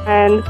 And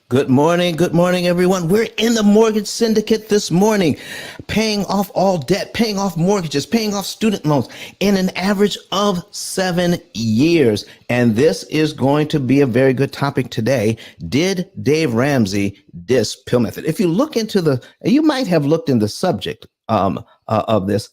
Good morning, everyone. We're in the mortgage syndicate this morning, paying off all debt, paying off mortgages, paying off student loans in an average of 7 years. And this is going to be a very good topic today. Did Dave Ramsey diss P.I.L.L method? If you look into you might have looked in the subject of this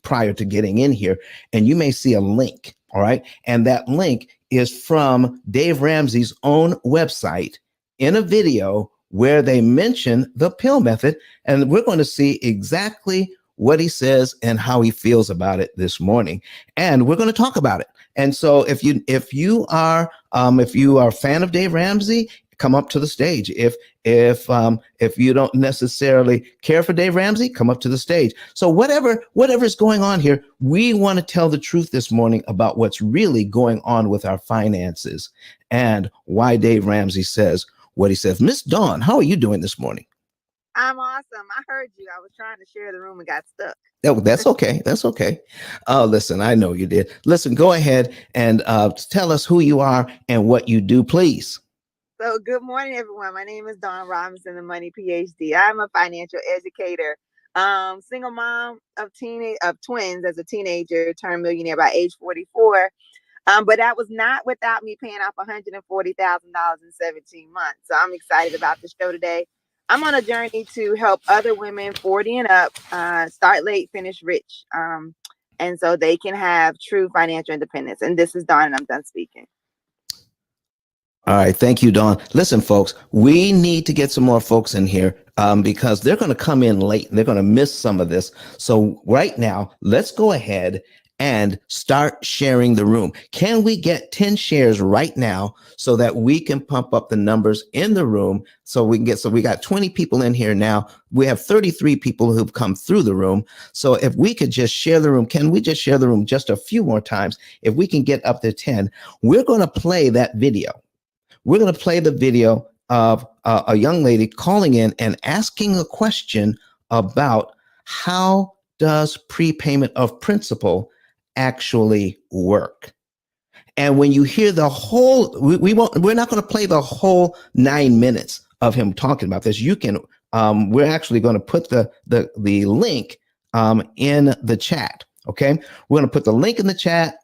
prior to getting in here, and you may see a link. All right. And that link is from Dave Ramsey's own website in a video where they mention the P.I.L.L method. And we're going to see exactly what he says and how he feels about it this morning. And we're going to talk about it. And so if you are a fan of Dave Ramsey, come up to the stage. If you don't necessarily care for Dave Ramsey, come up to the stage. So whatever is going on here, we want to tell the truth this morning about what's really going on with our finances and why Dave Ramsey says what he says. Miss Dawn, how are you doing this morning? I'm awesome. I heard you. I was trying to share the room and got stuck. Oh, that's okay. That's okay. Listen, I know you did. Listen, go ahead and tell us who you are and what you do, please. So good morning, everyone. My name is Dawn Robinson, the Money PhD. I'm a financial educator, single mom of twins as a teenager, turned millionaire by age 44. But that was not without me paying off $140,000 in 17 months. So I'm excited about the show today. I'm on a journey to help other women 40 and up start late, finish rich, and so they can have true financial independence. And this is Dawn, and I'm done speaking. All right. Thank you, Dawn. Listen, folks, we need to get some more folks in here because they're going to come in late and they're going to miss some of this. So right now, let's go ahead and start sharing the room. Can we get 10 shares right now so that we can pump up the numbers in the room so we got 20 people in here now. We have 33 people who've come through the room. So if we could just share the room, can we just share the room just a few more times? If we can get up to 10, we're going to play that video. We're going to play the video of a young lady calling in and asking a question about how does prepayment of principal actually work. And when you hear the whole, we're not going to play the whole 9 minutes of him talking about this. You can, we're actually going to put the link in the chat. Okay. We're going to put the link in the chat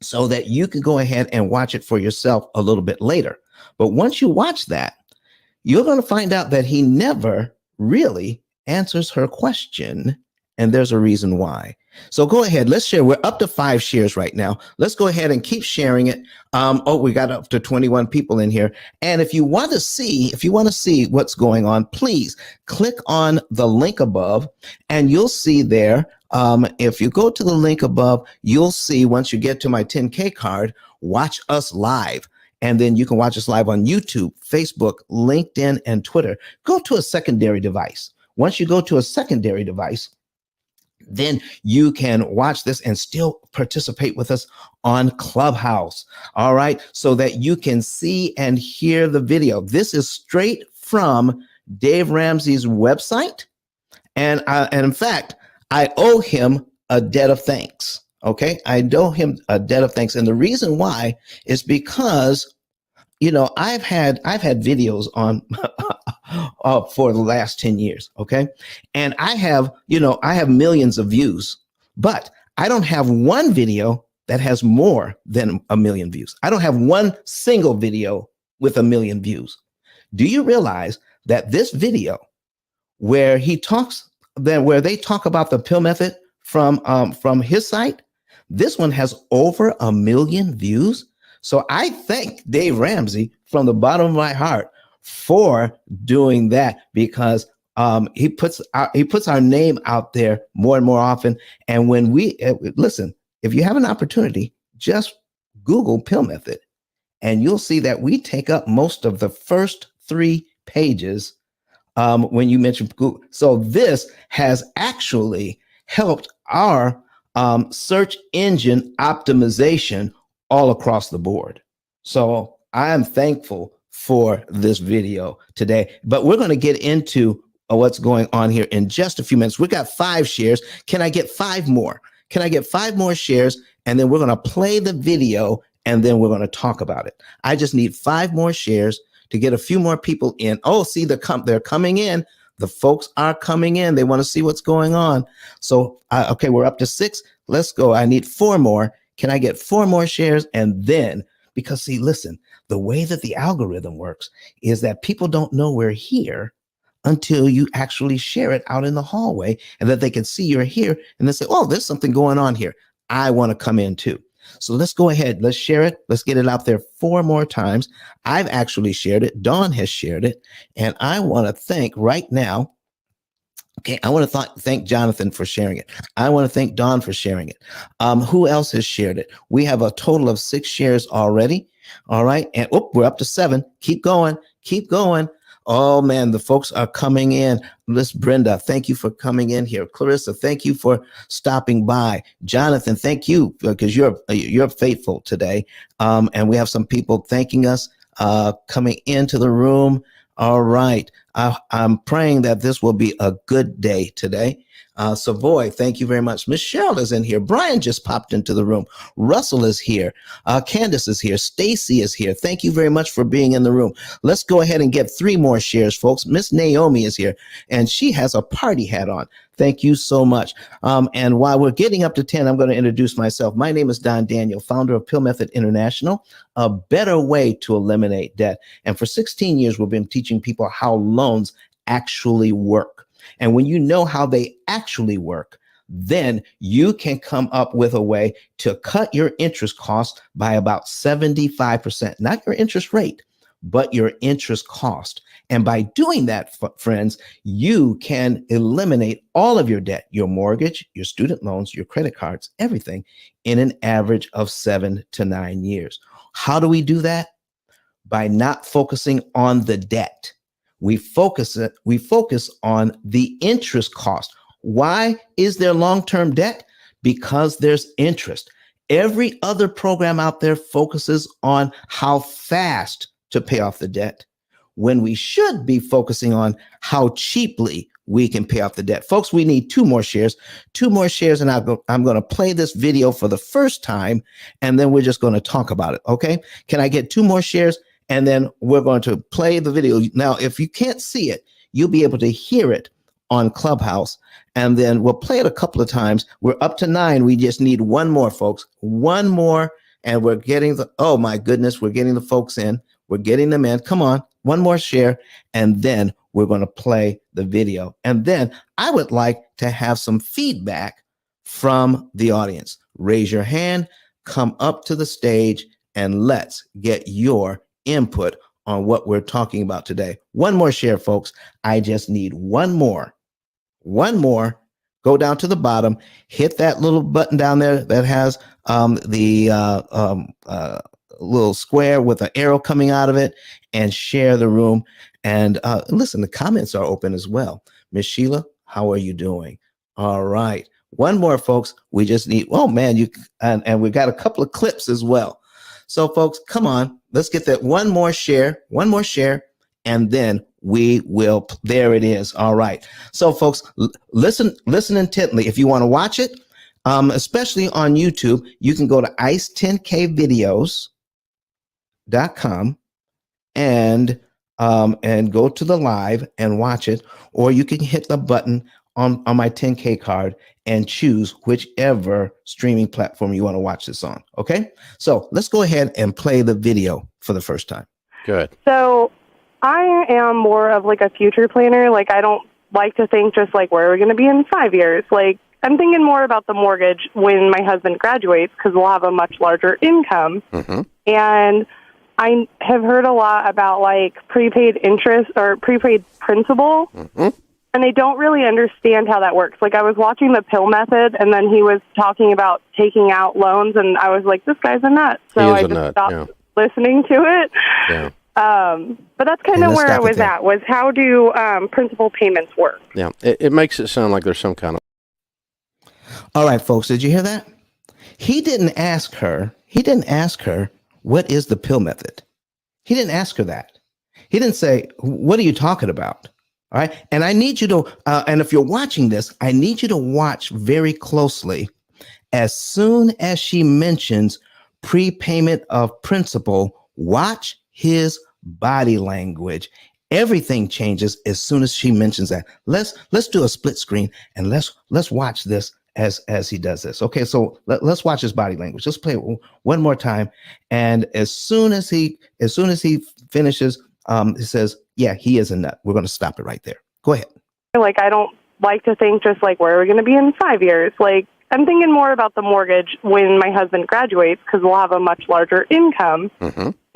so that you can go ahead and watch it for yourself a little bit later. But once you watch that, you're going to find out that he never really answers her question. And there's a reason why. So go ahead. Let's share. We're up to 5 shares right now. Let's go ahead and keep sharing it. We got up to 21 people in here. And if you want to see what's going on, please click on the link above and you'll see there. If you go to the link above, you'll see once you get to my 10K card, watch us live. And then you can watch us live on YouTube, Facebook, LinkedIn, and Twitter. Go to a secondary device. Once you go to a secondary device, then you can watch this and still participate with us on Clubhouse. All right. So that you can see and hear the video. This is straight from Dave Ramsey's website. And in fact, I owe him a debt of thanks. Okay. I owe him a debt of thanks. And the reason why is because, I've had videos on for the last 10 years. Okay. And I have millions of views, but I don't have one video that has more than 1 million views. I don't have one single video with 1 million views. Do you realize that this video where they talk about the P.I.L.L method from his site, this one has over 1 million views. So I thank Dave Ramsey from the bottom of my heart for doing that, because he puts our name out there more and more often. And when we listen, if you have an opportunity, just Google P.I.L.L method, and you'll see that we take up most of the first 3 pages when you mention Google. So this has actually helped our search engine optimization all across the board. So I am thankful for this video today, but we're going to get into what's going on here in just a few minutes. We got 5 shares. Can I get 5 more? Can I get 5 more shares? And then we're going to play the video, and then we're going to talk about it. I just need 5 more shares to get a few more people in. Oh, see, they're coming in. The folks are coming in. They want to see what's going on. So, okay, we're up to 6. Let's go. I need 4 more. Can I get 4 more shares? And then, because see, listen, the way that the algorithm works is that people don't know we're here until you actually share it out in the hallway, and that they can see you're here and they say, oh, there's something going on here. I want to come in too. So let's go ahead. Let's share it. Let's get it out there 4 more times. I've actually shared it. Dawn has shared it. And I want to thank right now. Okay, I want to thank Jonathan for sharing it. I want to thank Dawn for sharing it. Who else has shared it? We have a total of 6 shares already. All right. And we're up to 7. Keep going. Keep going. Oh, man, the folks are coming in. Miss Brenda, thank you for coming in here. Clarissa, thank you for stopping by. Jonathan, thank you, because you're faithful today. And we have some people thanking us coming into the room. All right. I'm praying that this will be a good day today. Savoy, thank you very much. Michelle is in here. Brian just popped into the room. Russell is here. Candace is here. Stacy is here. Thank you very much for being in the room. Let's go ahead and get 3 more shares, folks. Miss Naomi is here, and she has a party hat on. Thank you so much. And while we're getting up to 10, I'm going to introduce myself. My name is Don Daniel, founder of P.I.L.L Method International, a better way to eliminate debt. And for 16 years, we've been teaching people how loans actually work. And when you know how they actually work, then you can come up with a way to cut your interest cost by about 75%, not your interest rate, but your interest cost. And by doing that, friends, you can eliminate all of your debt, your mortgage, your student loans, your credit cards, everything in an average of 7 to 9 years. How do we do that? By not focusing on the debt. We focus on the interest cost. Why is there long-term debt? Because there's interest. Every other program out there focuses on how fast to pay off the debt, when we should be focusing on how cheaply we can pay off the debt. Folks, we need 2 more shares, and I'm going to play this video for the first time, and then we're just going to talk about it. Okay. Can I get 2 more shares? And then we're going to play the video. Now, if you can't see it, you'll be able to hear it on Clubhouse. And then we'll play it a couple of times. We're up to 9. We just need 1 more, folks. 1 more. And we're getting oh my goodness, we're getting the folks in. We're getting them in. Come on, 1 more share. And then we're going to play the video. And then I would like to have some feedback from the audience. Raise your hand, come up to the stage, and let's get your input on what we're talking about today. 1 more share, folks. I just need 1 more. 1 more. Go down to the bottom, hit that little button down there that has the little square with an arrow coming out of it, and share the room. And listen, the comments are open as well. Miss Sheila, how are you doing? All right. 1 more, folks. We just need, oh man, and we've got a couple of clips as well. So folks, come on, let's get that 1 more share, and then we will, there it is. All right. So folks, listen intently. If you want to watch it, especially on YouTube, you can go to ice10kvideos.com and go to the live and watch it, or you can hit the button on my 10K card and choose whichever streaming platform you want to watch this on. Okay. So let's go ahead and play the video for the first time. Good. So I am more of like a future planner. Like, I don't like to think just like, where are we going to be in 5 years? Like, I'm thinking more about the mortgage when my husband graduates, because we'll have a much larger income. Mm-hmm. And I have heard a lot about like prepaid interest or prepaid principal, and they don't really understand how that works. Like I was watching the P.I.L.L method, and then he was talking about taking out loans, and I was like, this guy's a nut. So I just stopped listening to it. Yeah. But that's kind of where I was at, was how do principal payments work? Yeah, it makes it sound like there's some kind of... All right, folks, did you hear that? He didn't ask her, what is the P.I.L.L method? He didn't ask her that. He didn't say, what are you talking about? All right. And I need you to, and if you're watching this, I need you to watch very closely. As soon as she mentions prepayment of principal, watch his body language. Everything changes as soon as she mentions that. Let's do a split screen and let's watch this as he does this. Okay, so let's watch his body language. Let's play it one more time. And as soon as he finishes, he says, yeah, he is a nut. We're going to stop it right there. Go ahead. Like, I don't like to think just like, where are we going to be in 5 years? Like, I'm thinking more about the mortgage when my husband graduates, because we'll have a much larger income.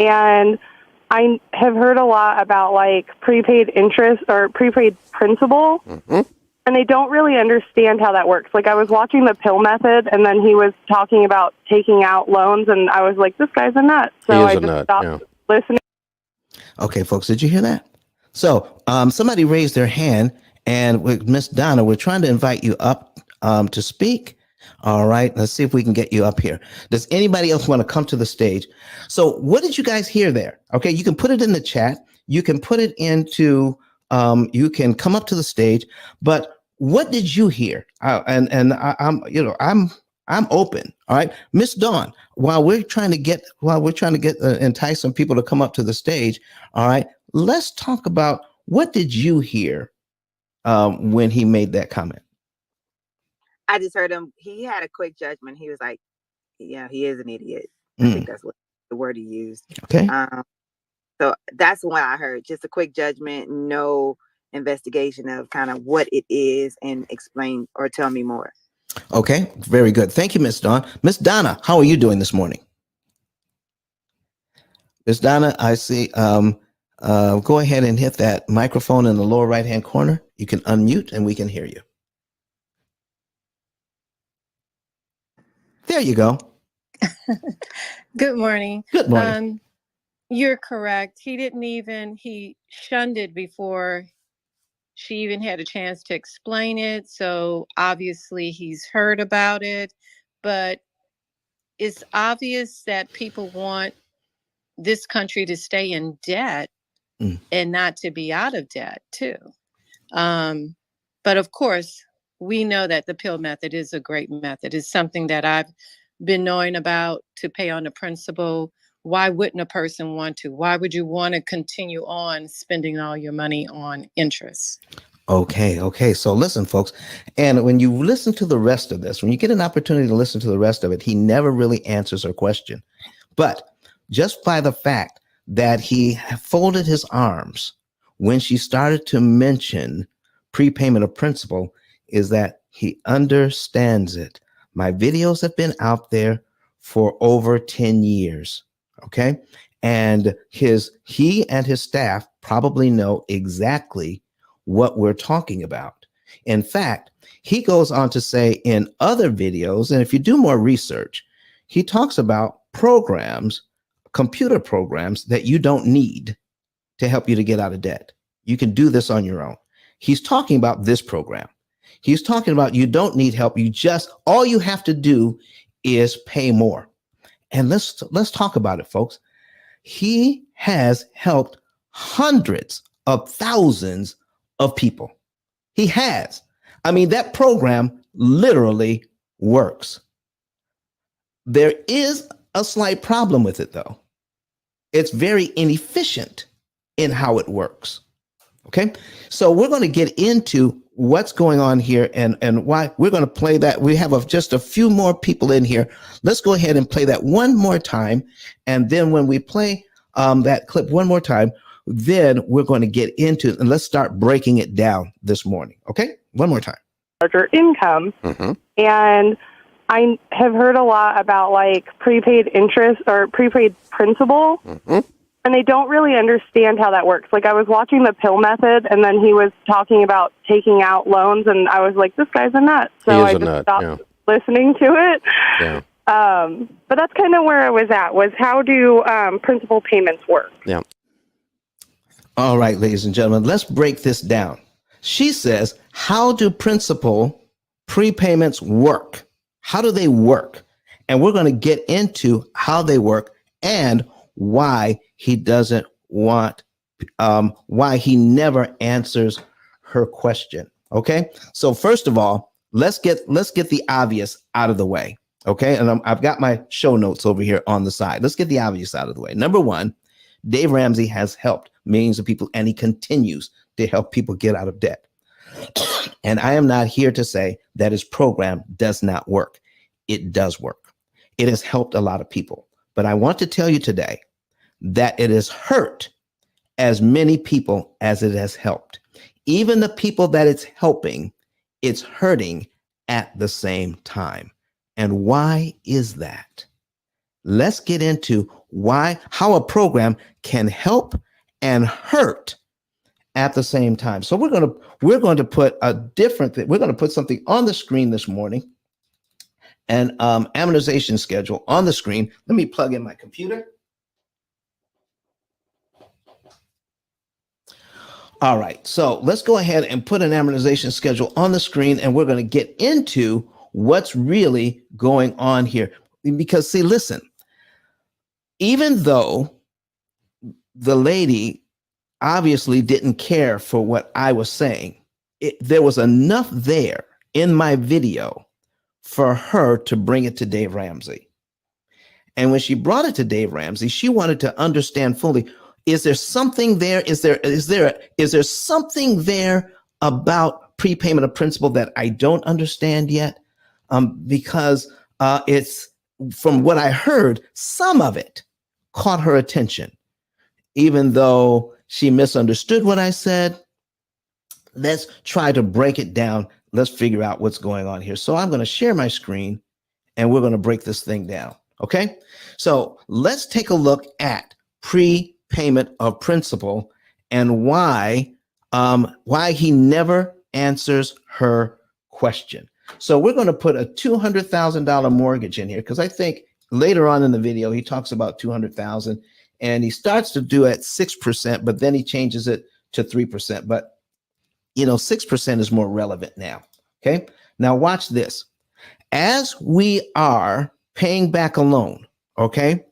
And I have heard a lot about like prepaid interest or prepaid principal, and they don't really understand how that works. Like I was watching the P.I.L.L method, and then he was talking about taking out loans, and I was like, this guy's a nut. So I just stopped listening. Okay, folks, did you hear that? So somebody raised their hand, and with Miss Donna, we're trying to invite you up to speak. All right, let's see if we can get you up here. Does anybody else want to come to the stage? So what did you guys hear there? Okay, you can put it in the chat. You can put it into, you can come up to the stage, but what did you hear? I'm open. All right, Miss Dawn, while we're trying to get entice some people to come up to the stage. All right, let's talk about what did you hear when he made that comment? I just heard him. He had a quick judgment. He was like, yeah, he is an idiot. I think that's what the word he used. Okay. So that's what I heard. Just a quick judgment, no investigation of kind of what it is, and explain or tell me more. Okay, very good. Thank you, Miss Dawn. Miss Donna, how are you doing this morning? Miss Donna, I see. Go ahead and hit that microphone in the lower right-hand corner. You can unmute and we can hear you. There you go. Good morning. Good morning. You're correct. He shunned it before she even had a chance to explain it. So obviously he's heard about it, but it's obvious that people want this country to stay in debt and not to be out of debt too. But of course, we know that the P.I.L.L method is a great method. It's something that I've been knowing about, to pay on the principal. Why wouldn't a person want to? Why would you want to continue on spending all your money on interest? Okay. So listen, folks, and when you listen to the rest of this, when you get an opportunity to listen to the rest of it, he never really answers her question. But just by the fact that he folded his arms when she started to mention prepayment of principal, is that he understands it. My videos have been out there for over 10 years. Okay. And he and his staff probably know exactly what we're talking about. In fact, he goes on to say in other videos, and if you do more research, he talks about programs, computer programs that you don't need to help you to get out of debt. You can do this on your own. He's talking about this program. He's talking about you don't need help. All you have to do is pay more. And let's talk about it, folks. He has helped hundreds of thousands of people. He has. I mean, that program literally works. There is a slight problem with it, though. It's very inefficient in how it works. Okay, so we're going to get into what's going on here and why. We're going to play that. We have just a few more people in here. Let's go ahead and play that one more time. And then when we play that clip one more time, then we're going to get into it, and let's start breaking it down this morning. Okay, one more time. Larger income. And I have heard a lot about like prepaid interest or prepaid principal, and they don't really understand how that works. Like, I was watching the P.I.L.L method, and then he was talking about taking out loans, and I was like, this guy's a nut. So I just stopped listening to it. Yeah. But that's kind of where I was at, was how do principal payments work? Yeah. All right, ladies and gentlemen, let's break this down. She says, how do principal prepayments work? How do they work? And we're going to get into how they work and why he doesn't want, why he never answers her question. Okay. So first of all, let's get the obvious out of the way. Okay. And I've got my show notes over here on the side. Let's get the obvious out of the way. Number one, Dave Ramsey has helped millions of people, and he continues to help people get out of debt. And I am not here to say that his program does not work. It does work. It has helped a lot of people. But I want to tell you today that it has hurt as many people as it has helped. Even the people that it's helping, it's hurting at the same time. And why is that? Let's get into how a program can help and hurt at the same time. So we're going to put a different thing. We're going to put something on the screen this morning, an amortization schedule on the screen. Let me plug in my computer. All right, so let's go ahead and put an amortization schedule on the screen, and we're going to get into what's really going on here. Because see, listen, even though the lady obviously didn't care for what I was saying, there was enough there in my video for her to bring it to Dave Ramsey. And when she brought it to Dave Ramsey, she wanted to understand fully, is there something there? Is there something there about prepayment of principal that I don't understand yet? Because it's, from what I heard, some of it caught her attention, even though she misunderstood what I said. Let's try to break it down. Let's figure out what's going on here. So I'm going to share my screen and we're going to break this thing down. Okay. So let's take a look at prepayment of principal and why he never answers her question. So we're going to put a $200,000 mortgage in here, because I think later on in the video, he talks about 200,000 and he starts to do it 6%, but then he changes it to 3%. But 6% is more relevant now. Okay. Now watch this. As we are paying back a loan, okay,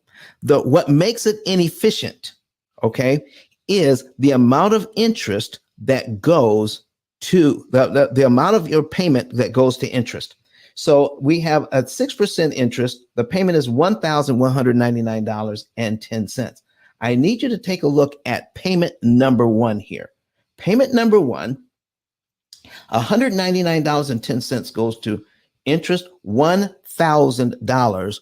what makes it inefficient, okay, is the amount of interest that goes to the amount of your payment that goes to interest. So we have a 6% interest. The payment is $1,199.10. I need you to take a look at payment number one here. Payment number one, $199.10 goes to interest. $1,000.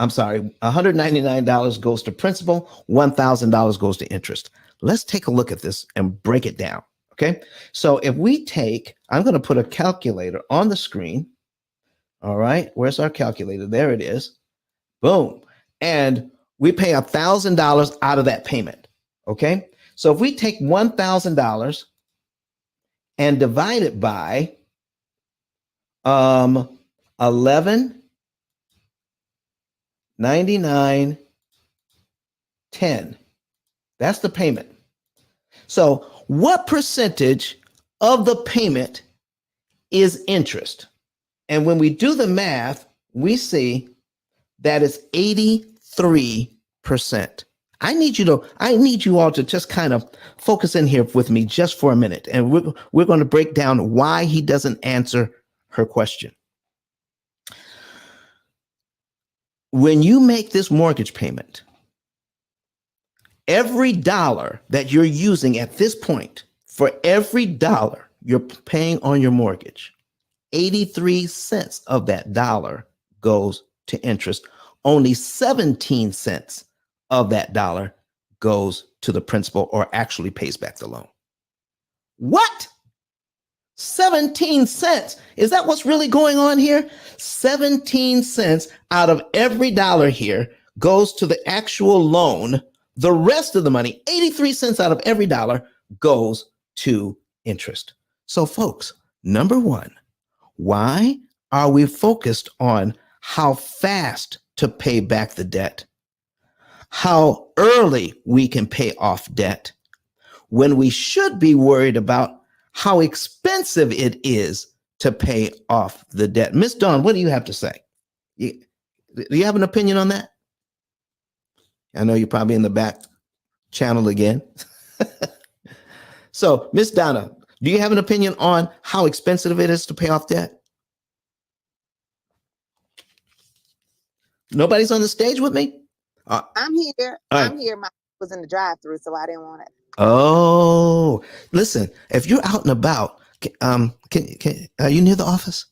I'm sorry, $199 goes to principal. $1,000 goes to interest. Let's take a look at this and break it down. Okay. So if we take, I'm going to put a calculator on the screen. All right. Where's our calculator? There it is. Boom. And we pay $1,000 out of that payment. Okay. So if we take $1,000 and divide it by 11.99.10, that's the payment. So what percentage of the payment is interest? And when we do the math, we see that it's 83%. I need you all to just kind of focus in here with me just for a minute. And we're going to break down why he doesn't answer her question. When you make this mortgage payment, every dollar that you're using at this point, for every dollar you're paying on your mortgage, 83 cents of that dollar goes to interest. Only 17 cents of that dollar goes to the principal, or actually pays back the loan. What? 17 cents? Is that what's really going on here? 17 cents out of every dollar here goes to the actual loan The rest of the money, 83 cents out of every dollar, goes to interest. So, folks, number one, why are we focused on how fast to pay back the debt, how early we can pay off debt, when we should be worried about how expensive it is to pay off the debt? Miss Dawn, what do you have to say? Do you have an opinion on that? I know you're probably in the back channel again. So, Miss Donna, do you have an opinion on how expensive it is to pay off debt? Nobody's on the stage with me? I'm here. Right. I'm here. My was in the drive-through, so I didn't want it. Oh, listen, if you're out and about, are you near the office?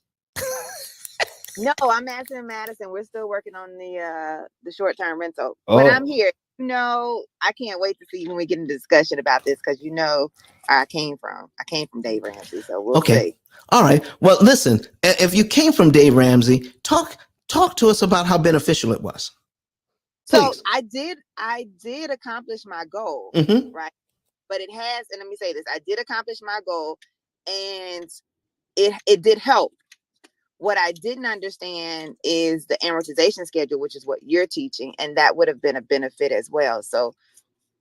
No, I'm Madison. We're still working on the short-term rental. Oh. But I'm here. I can't wait to see when we get into discussion about this, because where I came from. I came from Dave Ramsey, so we'll see. All right. Well, listen, if you came from Dave Ramsey, talk to us about how beneficial it was. Please. So I did accomplish my goal, right? But it has, and let me say this, I did accomplish my goal, and it did help. What I didn't understand is the amortization schedule, which is what you're teaching, and that would have been a benefit as well. So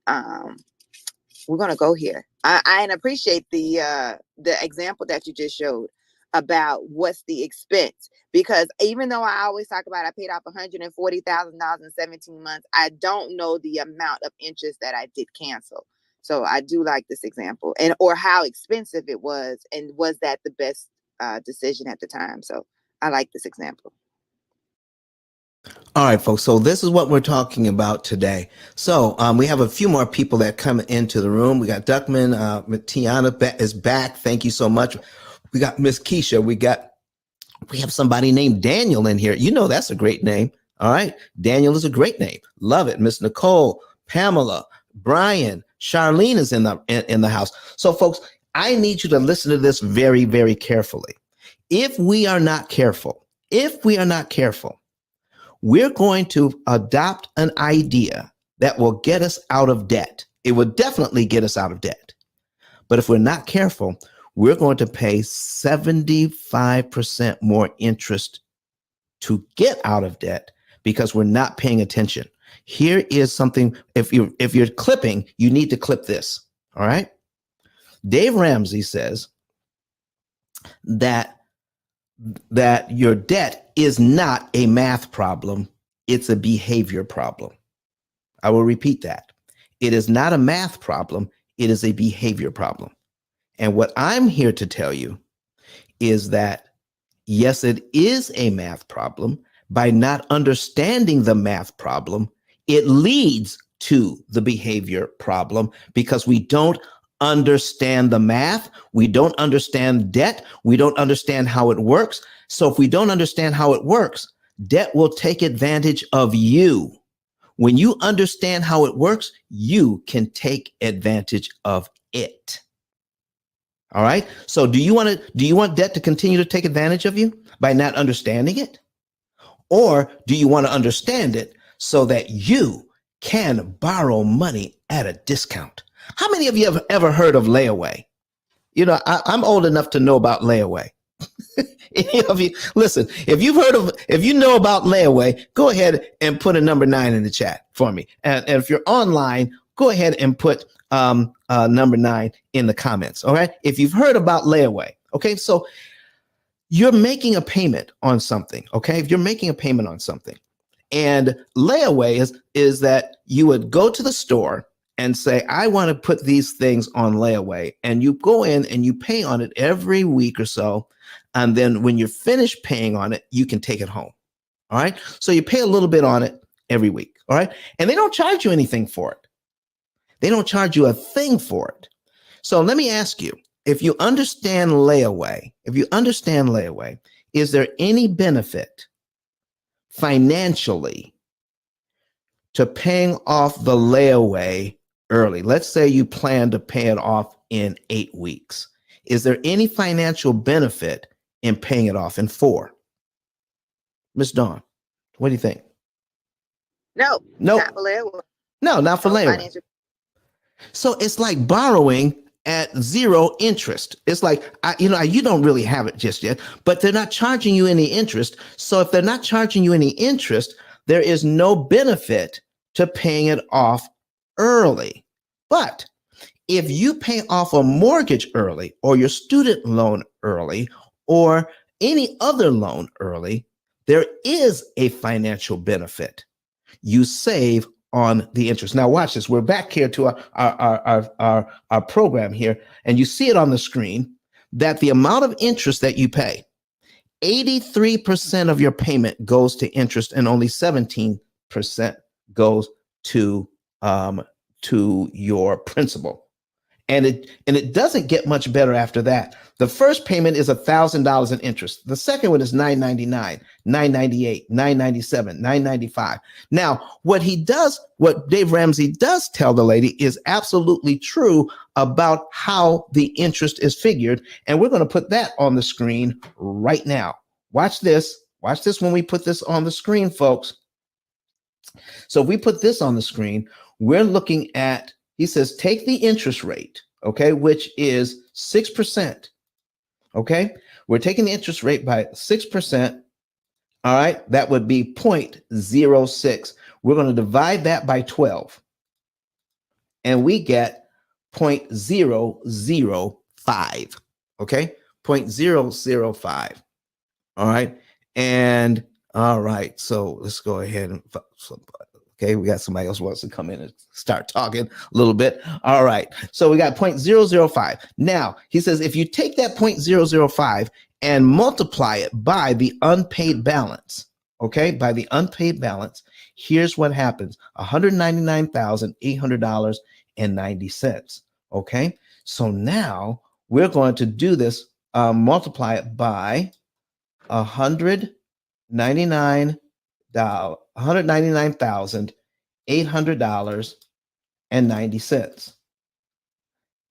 we're gonna go here. I appreciate the example that you just showed about what's the expense, because even though I always talk about I paid off $140,000 in 17 months, I don't know the amount of interest that I did cancel. So I do like this example, or how expensive it was, and was that the best decision at the time. So I like this example. All right, folks. So this is what we're talking about today. So we have a few more people that come into the room. We got Duckman, Tiana is back. Thank you so much. We got Miss Keisha. We have somebody named Daniel in here. That's a great name. All right. Daniel is a great name. Love it. Miss Nicole, Pamela, Brian, Charlene is in the house. So folks, I need you to listen to this very, very carefully. If we are not careful, we're going to adopt an idea that will get us out of debt. It will definitely get us out of debt. But if we're not careful, we're going to pay 75% more interest to get out of debt because we're not paying attention. Here is something, if you're clipping, you need to clip this. All right. Dave Ramsey says that your debt is not a math problem, it's a behavior problem. I will repeat that. It is not a math problem, it is a behavior problem. And what I'm here to tell you is that, yes, it is a math problem. By not understanding the math problem, it leads to the behavior problem because we don't understand the math. We don't understand debt. We don't understand how it works. So if we don't understand how it works, debt will take advantage of you. When you understand how it works, you can take advantage of it. All right. So do you want debt to continue to take advantage of you by not understanding it? Or do you want to understand it so that you can borrow money at a discount? How many of you have ever heard of layaway? I'm old enough to know about layaway. Any of you, listen, if you know about layaway, go ahead and put a number 9 in the chat for me. And if you're online, go ahead and put number 9 in the comments. All right. If you've heard about layaway. Okay. So you're making a payment on something. Okay. If you're making a payment on something, and layaway is that you would go to the store and say, I want to put these things on layaway. And you go in and you pay on it every week or so. And then when you're finished paying on it, you can take it home. All right. So you pay a little bit on it every week. All right. And they don't charge you anything for it. They don't charge you a thing for it. So let me ask you, if you understand layaway, is there any benefit financially to paying off the layaway early? Let's say you plan to pay it off in 8 weeks. Is there any financial benefit in paying it off in 4? Miss Dawn, what do you think? No. Nope. Not layaway. No, not for layering. financial. So it's like borrowing at zero interest. It's like, you don't really have it just yet, but they're not charging you any interest. So if they're not charging you any interest, there is no benefit to paying it off early. But if you pay off a mortgage early, or your student loan early, or any other loan early, there is a financial benefit. You save on the interest. Now watch this. We're back here to our program here, and you see it on the screen that the amount of interest that you pay, 83% of your payment goes to interest, and only 17% goes to your principal. And it doesn't get much better after that. The first payment is $1,000 in interest. The second one is $999, $998, $997, $995. Now, what Dave Ramsey does tell the lady is absolutely true about how the interest is figured. And we're going to put that on the screen right now. Watch this. Watch this when we put this on the screen, folks. So if we put this on the screen, we're looking at, he says, take the interest rate, okay, which is 6%. Okay, we're taking the interest rate by 6%. All right, that would be 0.06. We're going to divide that by 12, and we get 0.005. Okay, 0.005. All right, and all right, so let's go ahead and. Okay, we got somebody else wants to come in and start talking a little bit. All right, so we got 0.005. Now, he says if you take that 0.005 and multiply it by the unpaid balance, okay, by the unpaid balance, here's what happens: $199,800.90. Okay, so now we're going to do this, multiply it by $199,800.90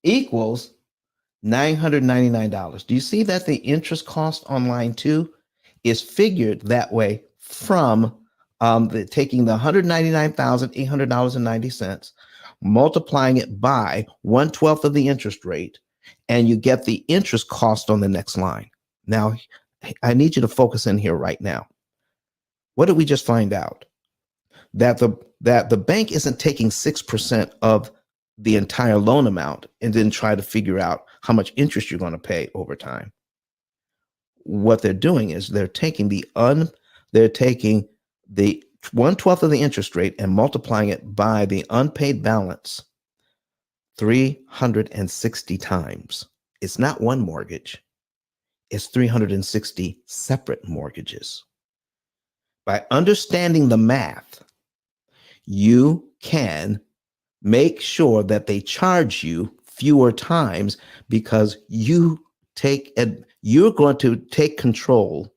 equals $999. Do you see that the interest cost on line 2 is figured that way from taking the $199,800.90, multiplying it by 1/12 of the interest rate, and you get the interest cost on the next line. Now, I need you to focus in here right now. What did we just find out? That the bank isn't taking 6% of the entire loan amount and then try to figure out how much interest you're going to pay over time. What they're doing is they're taking the 1/12 of the interest rate and multiplying it by the unpaid balance 360 times. It's not one mortgage. It's 360 separate mortgages. By understanding the math, you can make sure that they charge you fewer times because you're going to take control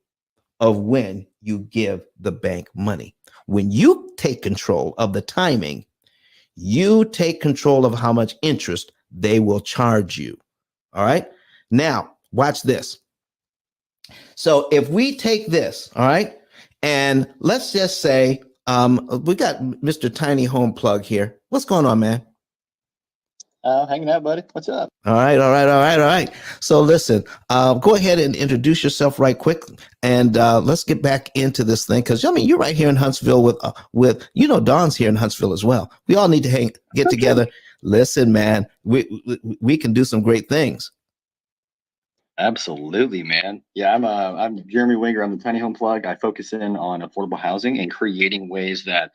of when you give the bank money. When you take control of the timing, you take control of how much interest they will charge you. All right. Now, watch this. So if we take this, all right, and let's just say we got Mr. Tiny Home Plug here. What's going on, man? Hanging out, buddy. What's up? All right. So listen, go ahead and introduce yourself right quick, and let's get back into this thing because you're right here in Huntsville with Dawn's here in Huntsville as well. We all need to get together. Listen, man, we can do some great things. Absolutely, man. Yeah, I'm Jeremy Winger. I'm the Tiny Home Plug. I focus in on affordable housing and creating ways that,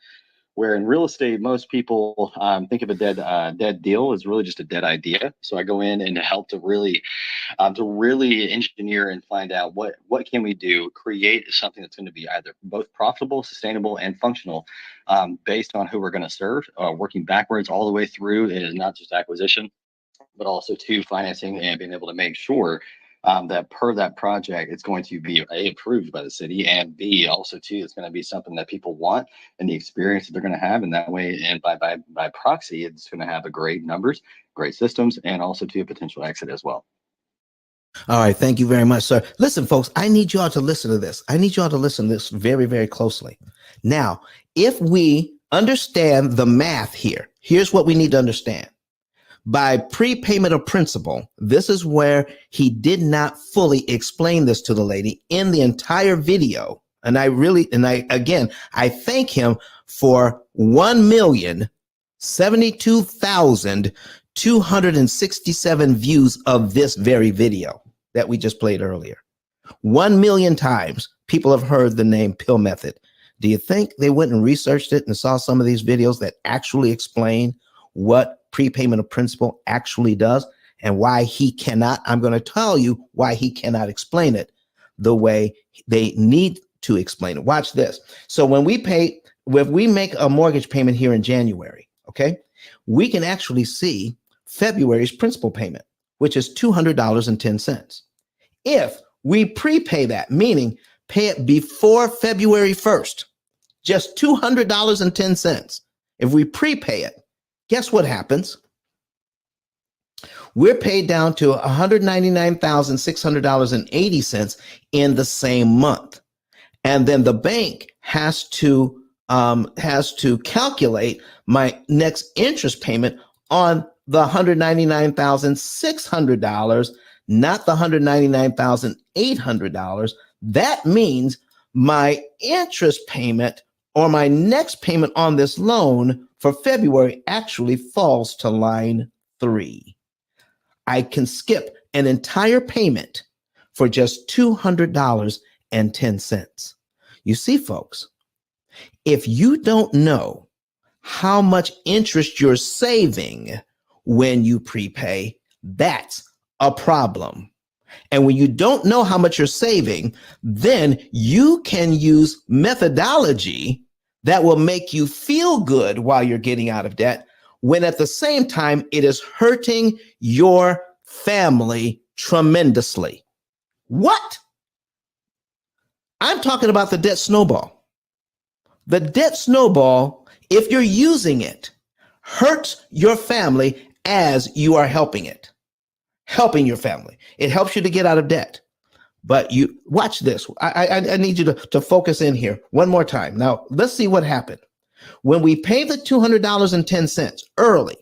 where in real estate, most people think of a dead deal as really just a dead idea. So I go in and help to really engineer and find out what can we do, create something that's going to be either both profitable, sustainable, and functional, based on who we're going to serve. Working backwards all the way through is not just acquisition, but also to financing and being able to make sure that per that project, it's going to be A, approved by the city, and B, also too, it's going to be something that people want and the experience that they're going to have. And that way, and by proxy, it's going to have a great numbers, great systems, and also to a potential exit as well. All right. Thank you very much, sir. Listen, folks, I need you all to listen to this. I need you all to listen to this very, very closely. Now, if we understand the math here. Here's what we need to understand. By prepayment of principal, this is where he did not fully explain this to the lady in the entire video. And I thank him for 1,072,267 views of this very video that we just played earlier. 1 million times people have heard the name P.I.L.L method. Do you think they went and researched it and saw some of these videos that actually explain what prepayment of principal actually does and why he cannot? I'm going to tell you why he cannot explain it the way they need to explain it. Watch this. So when we make a mortgage payment here in January, okay, we can actually see February's principal payment, which is $200.10. If we prepay that, meaning pay it before February 1st, just $200.10. If we prepay it, guess what happens? We're paid down to $199,600.80 in the same month. And then the bank has to calculate my next interest payment on the $199,600, not the $199,800. That means my interest payment or my next payment on this loan for February actually falls to line 3. I can skip an entire payment for just $200.10. You see, folks, if you don't know how much interest you're saving when you prepay, that's a problem. And when you don't know how much you're saving, then you can use methodology that will make you feel good while you're getting out of debt, when at the same time it is hurting your family tremendously. What? I'm talking about the debt snowball. The debt snowball, if you're using it, hurts your family as you are helping your family. It helps you to get out of debt. But you watch this. I need you to focus in here one more time. Now, let's see what happened. When we pay the $200.10 early,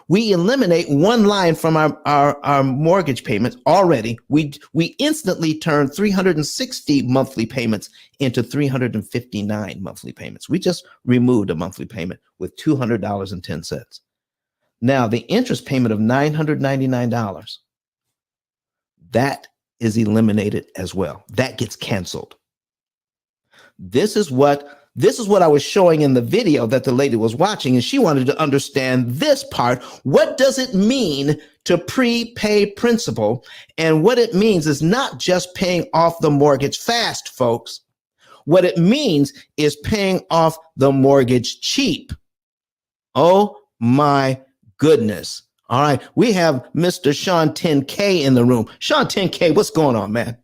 we eliminate one line from our mortgage payments already. We instantly turn 360 monthly payments into 359 monthly payments. We just removed a monthly payment with $200.10. Now, the interest payment of $999, that is eliminated as well. That gets canceled. This is what I was showing in the video that the lady was watching, and she wanted to understand this part. What does it mean to prepay principal? And what it means is not just paying off the mortgage fast, folks. What it means is paying off the mortgage cheap. Oh my goodness. All right, we have Mr. Sean 10K in the room. Sean 10K, what's going on, man?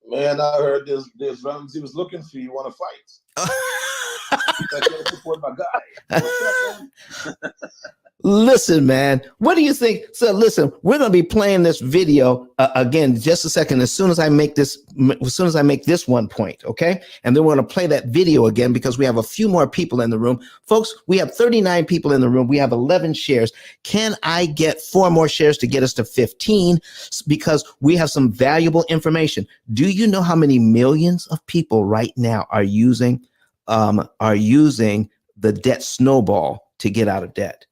Man, I heard this Ramsey was looking for you. You want to fight? I can't support my guy. What's up, man? Listen, man, what do you think? So listen, we're going to be playing this video again, just a second, as soon as I make this one point. Okay. And then we're going to play that video again because we have a few more people in the room. Folks, we have 39 people in the room. We have 11 shares. Can I get 4 more shares to get us to 15? Because we have some valuable information. Do you know how many millions of people right now are using the debt snowball to get out of debt?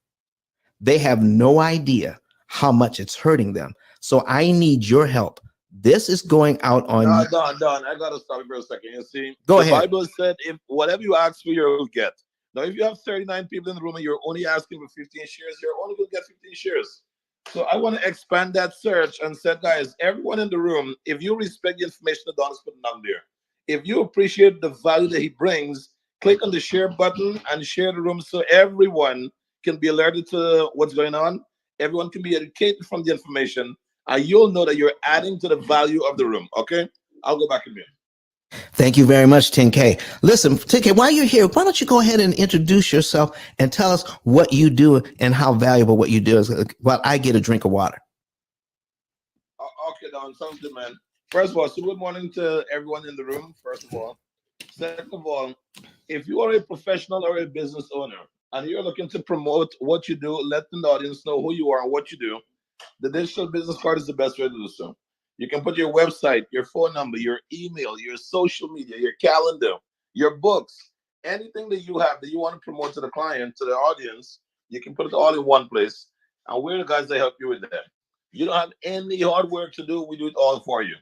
They have no idea how much it's hurting them. So I need your help. This is going out on. Don, I gotta stop you for a second. You see, Go ahead. The Bible said, if whatever you ask for, you'll get. Now, if you have 39 people in the room and you're only asking for 15 shares, you're only gonna get 15 shares. So I want to expand that search and say, guys, everyone in the room, if you respect the information that Don is putting down there, if you appreciate the value that he brings, click on the share button and share the room so everyone can be alerted to what's going on. Everyone can be educated from the information, and you'll know that you're adding to the value of the room. Okay, I'll go back in there. Thank you very much, 10K. Listen, 10K, while you're here, why don't you go ahead and introduce yourself and tell us what you do and how valuable what you do is while I get a drink of water. Okay, Don, sounds good, man. First of all, so good morning to everyone in the room, first of all. Second of all, if you are a professional or a business owner and you're looking to promote what you do, let the audience know who you are and what you do. The digital business card is the best way to do so. You can put your website, your phone number, your email, your social media, your calendar, your books, anything that you have that you want to promote to the client, to the audience, you can put it all in one place. And we're the guys that help you with that. You don't have any hard work to do, we do it all for you.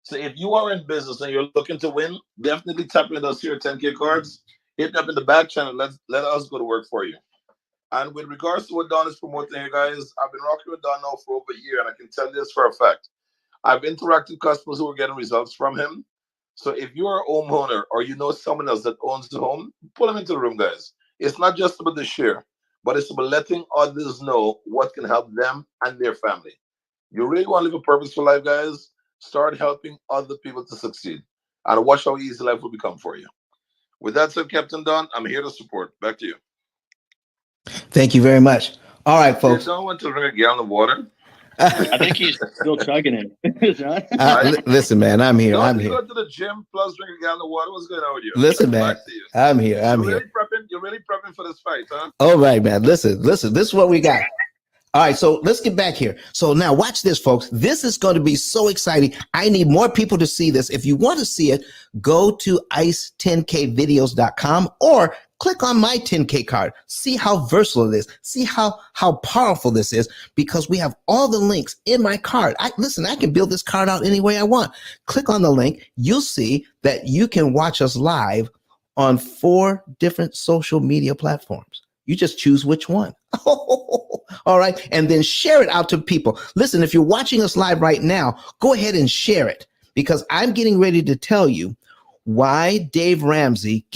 So if you are in business and you're looking to win, definitely tap into those here 10K cards. Hit me up in the back channel. Let us go to work for you. And with regards to what Don is promoting here, guys, I've been rocking with Don now for over a year, and I can tell you this for a fact. I've interacted with customers who are getting results from him. So if you are a homeowner or you know someone else that owns the home, pull them into the room, guys. It's not just about the share, but it's about letting others know what can help them and their family. You really want to live a purposeful life, guys? Start helping other people to succeed. And watch how easy life will become for you. With that said, Captain Don, I'm here to support. Back to you. Thank you very much. All right, Did folks. Don want to drink a gallon of water? I think he's still chugging it. John? Listen, man, I'm here. Don, I'm you here. go to the gym plus drink a gallon of water. What's going on with you? Listen, man, Back to you. I'm here. I'm You're here. really prepping. You're really prepping for this fight, huh? All right, man. Listen. This is what we got. All right, so let's get back here. So now watch this, folks. This is going to be so exciting. I need more people to see this. If you want to see it, go to ice10kvideos.com or click on my 10K card. See how versatile it is. See how powerful this is, because we have all the links in my card. I can build this card out any way I want. Click on the link. You'll see that you can watch us live on 4 different social media platforms. You just choose which one. All right. And then share it out to people. Listen, if you're watching us live right now, go ahead and share it, because I'm getting ready to tell you why Dave Ramsey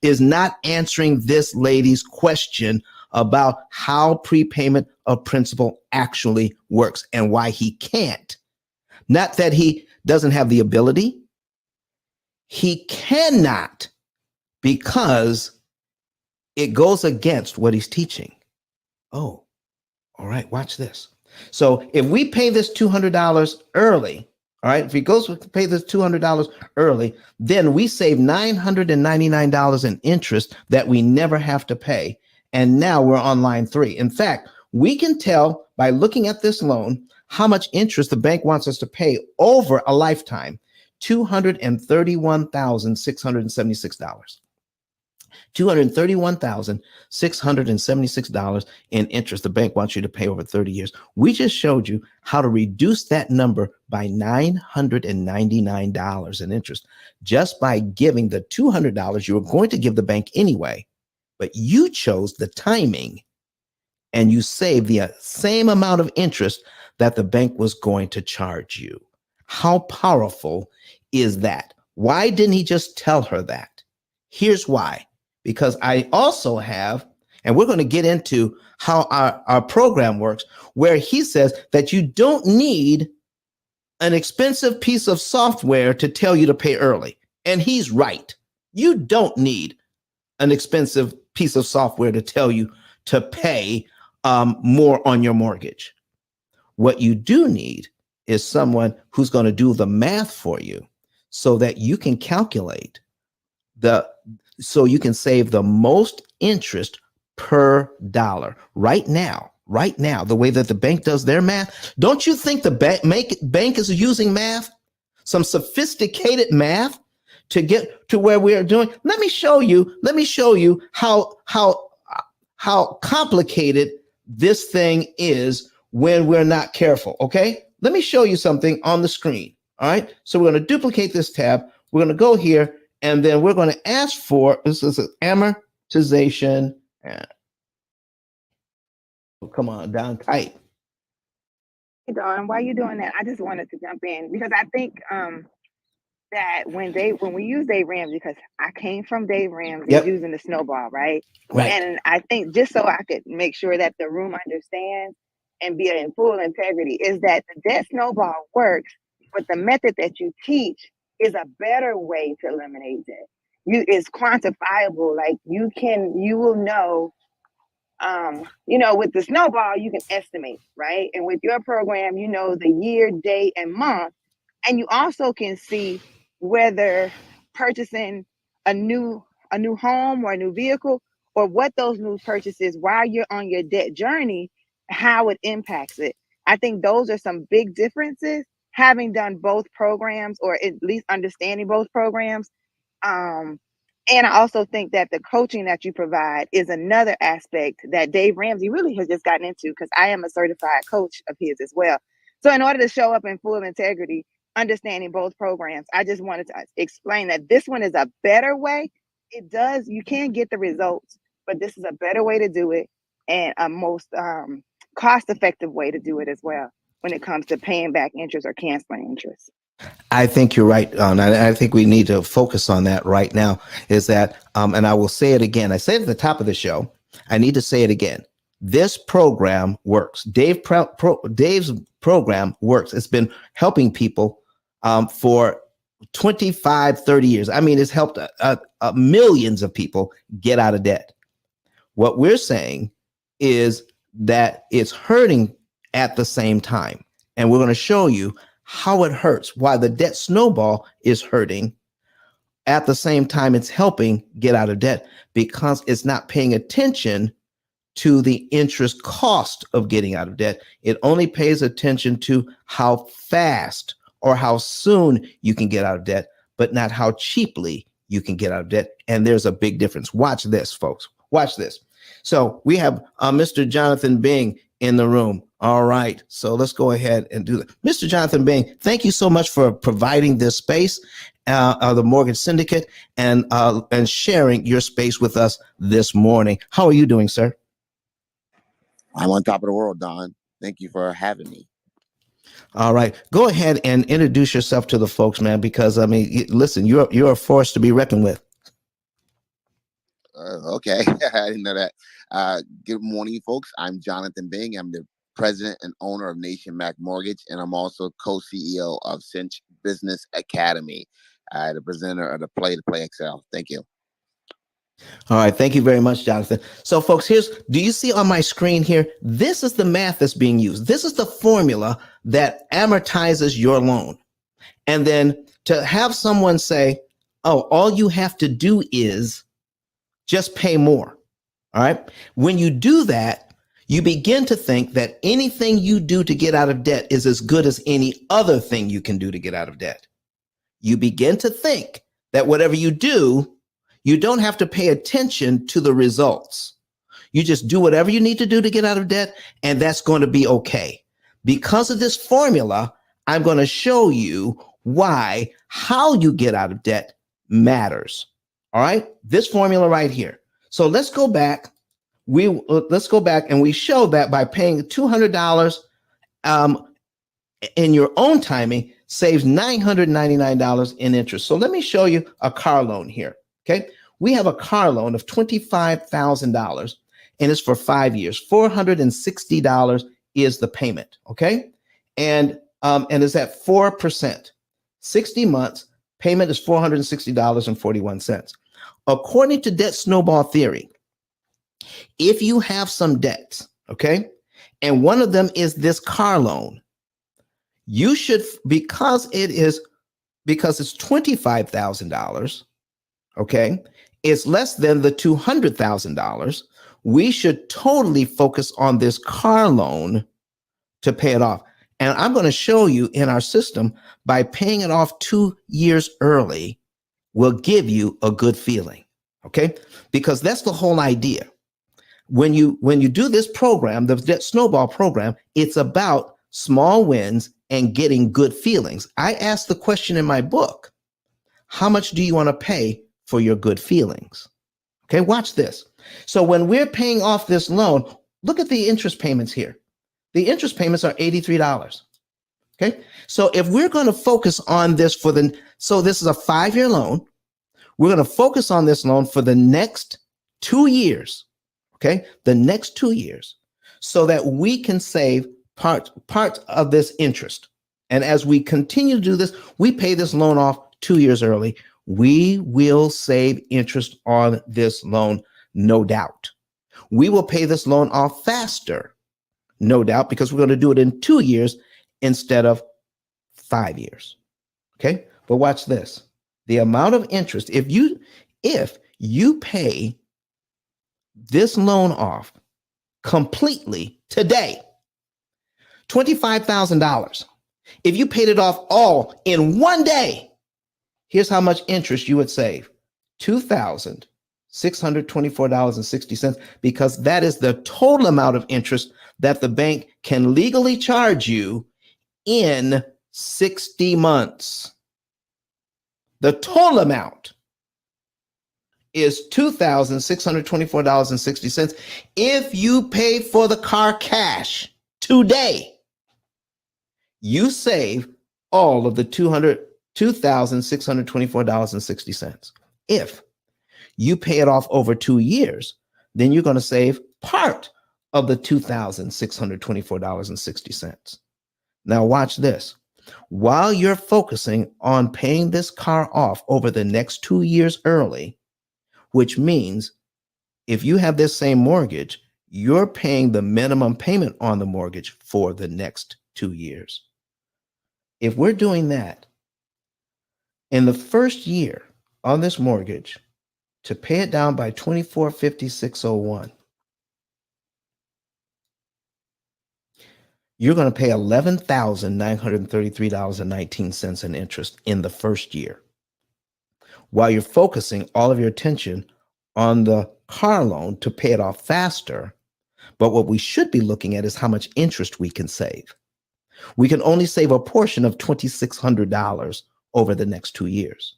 is not answering this lady's question about how prepayment of principal actually works and why he can't. Not that he doesn't have the ability. He cannot, because it goes against what he's teaching. Oh, all right, watch this. So if we pay this $200 early, all right, if he goes to pay this $200 early, then we save $999 in interest that we never have to pay. And now we're on line 3. In fact, we can tell by looking at this loan how much interest the bank wants us to pay over a lifetime: $231,676. $231,676 in interest the bank wants you to pay over 30 years. We just showed you how to reduce that number by $999 in interest just by giving the $200 you were going to give the bank anyway, but you chose the timing and you saved the same amount of interest that the bank was going to charge you. How powerful is that? Why didn't he just tell her that? Here's why. Because I also have, and we're going to get into how our program works, where he says that you don't need an expensive piece of software to tell you to pay early. And he's right. You don't need an expensive piece of software to tell you to pay more on your mortgage. What you do need is someone who's going to do the math for you so that you can calculate so you can save the most interest per dollar. Right now, the way that the bank does their math, don't you think the bank is using math, some sophisticated math, to get to where we are doing? Let me show you how complicated this thing is when we're not careful. Okay, let me show you something on the screen. All right, so we're going to duplicate this tab. We're going to go here, and then we're going to ask for, this is an amortization. Come on, down tight. Hey, Dawn, why are you doing that? I just wanted to jump in because I think that when we use Dave Ramsey, because I came from Dave Ramsey using the snowball, right? Right. And I think just so I could make sure that the room understands and be in full integrity, is that the debt snowball works, but the method that you teach is a better way to eliminate debt. It's quantifiable. Like you will know, with the snowball, you can estimate, right? And with your program, you know the year, day, and month. And you also can see whether purchasing a new home or a new vehicle, or what those new purchases while you're on your debt journey, how it impacts it. I think those are some big differences. Having done both programs, or at least understanding both programs, and I also think that the coaching that you provide is another aspect that Dave Ramsey really has just gotten into, because I am a certified coach of his as well. So in order to show up in full integrity, understanding both programs, I just wanted to explain that this one is a better way. You can get the results, but this is a better way to do it, and a most cost effective way to do it as well when it comes to paying back interest or canceling interest. I think you're right. And I think we need to focus on that right now is that, and I will say it again. I said at the top of the show, I need to say it again. This program works. Dave's program works. It's been helping people for 25, 30 years. I mean, it's helped millions of people get out of debt. What we're saying is that it's hurting at the same time. And we're going to show you how it hurts, why the debt snowball is hurting. At the same time, it's helping get out of debt because it's not paying attention to the interest cost of getting out of debt. It only pays attention to how fast or how soon you can get out of debt, but not how cheaply you can get out of debt. And there's a big difference. Watch this, folks. Watch this. So we have Mr. Jonathan Bing in the room. All right. So let's go ahead and do that. Mr. Jonathan Bing, thank you so much for providing this space, the Mortgage Syndicate, and sharing your space with us this morning. How are you doing, sir? I'm on top of the world, Don. Thank you for having me. All right. Go ahead and introduce yourself to the folks, man, because, I mean, listen, you're a force to be reckoned with. Okay. I didn't know that. Good morning, folks. I'm Jonathan Bing. I'm the president and owner of Nation Mac Mortgage, and I'm also co-CEO of Cinch Business Academy, the presenter of the Play to Play Excel. Thank you. All right. Thank you very much, Jonathan. So, folks, do you see on my screen here? This is the math that's being used. This is the formula that amortizes your loan. And then to have someone say, oh, all you have to do is just pay more. All right. When you do that, you begin to think that anything you do to get out of debt is as good as any other thing you can do to get out of debt. You begin to think that whatever you do, you don't have to pay attention to the results. You just do whatever you need to do to get out of debt, and that's going to be okay. Because of this formula, I'm going to show you why how you get out of debt matters. All right, this formula right here. So let's go back. Let's go back, and we show that by paying $200 in your own timing saves $999 in interest. So let me show you a car loan here. Okay, we have a car loan of $25,000, and it's for 5 years. $460 is the payment. Okay, and it's at 4%. 60 months. Payment is $460.41. According to Debt Snowball theory, if you have some debts, okay, and one of them is this car loan, you should, because it's $25,000, okay, it's less than the $200,000. We should totally focus on this car loan to pay it off. And I'm going to show you in our system, by paying it off 2 years early will give you a good feeling. Okay, because that's the whole idea. When you do this program, the Debt Snowball program, it's about small wins and getting good feelings. I asked the question in my book, how much do you want to pay for your good feelings? Okay, watch this. So when we're paying off this loan, look at the interest payments here. The interest payments are $83. Okay, so if we're going to focus on this so this is a 5-year loan, we're going to focus on this loan for the next 2 years. Okay, the next 2 years, so that we can save part of this interest. And as we continue to do this, we pay this loan off 2 years early. We will save interest on this loan, no doubt. We will pay this loan off faster, no doubt, because we're going to do it in 2 years instead of 5 years. Okay, but watch this. the amount of interest, if you pay this loan off completely today, $25,000. If you paid it off all in one day, here's how much interest you would save. $2,624.60, because that is the total amount of interest that the bank can legally charge you in 60 months. The total amount is $2,624.60. If you pay for the car cash today, you save all of the $2,624.60. If you pay it off over 2 years, then you're going to save part of the $2,624.60. Now watch this. While you're focusing on paying this car off over the next 2 years early, which means if you have this same mortgage, you're paying the minimum payment on the mortgage for the next 2 years. If we're doing that, in the first year on this mortgage, to pay it down by $2,456.01, you're going to pay $11,933.19 in interest in the first year, while you're focusing all of your attention on the car loan to pay it off faster. But what we should be looking at is how much interest we can save. We can only save a portion of $2,600 over the next 2 years.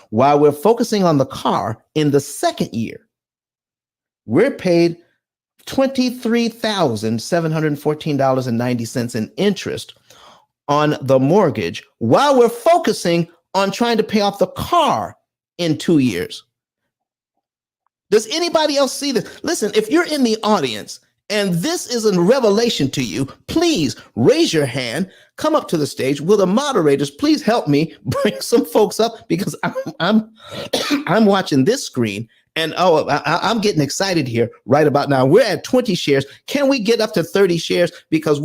While we're focusing on the car in the second year, we're paid $23,714.90 in interest on the mortgage while we're focusing on trying to pay off the car in 2 years. Does anybody else see this? Listen, if you're in the audience and this is a revelation to you, please raise your hand, come up to the stage. Will the moderators please help me bring some folks up, because I'm watching this screen. And I'm getting excited here right about now. We're at 20 shares. Can we get up to 30 shares? Because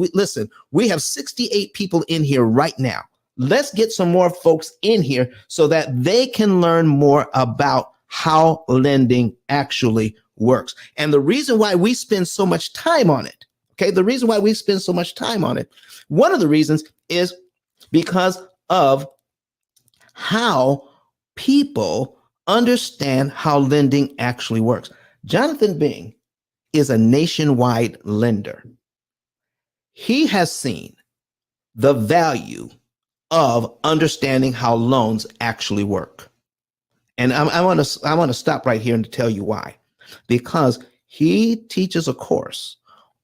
we have 68 people in here right now. Let's get some more folks in here so that they can learn more about how lending actually works. And the reason why we spend so much time on it, one of the reasons is because of how people understand how lending actually works. Jonathan Bing is a nationwide lender. He has seen the value of understanding how loans actually work. And I want to stop right here and to tell you why. Because he teaches a course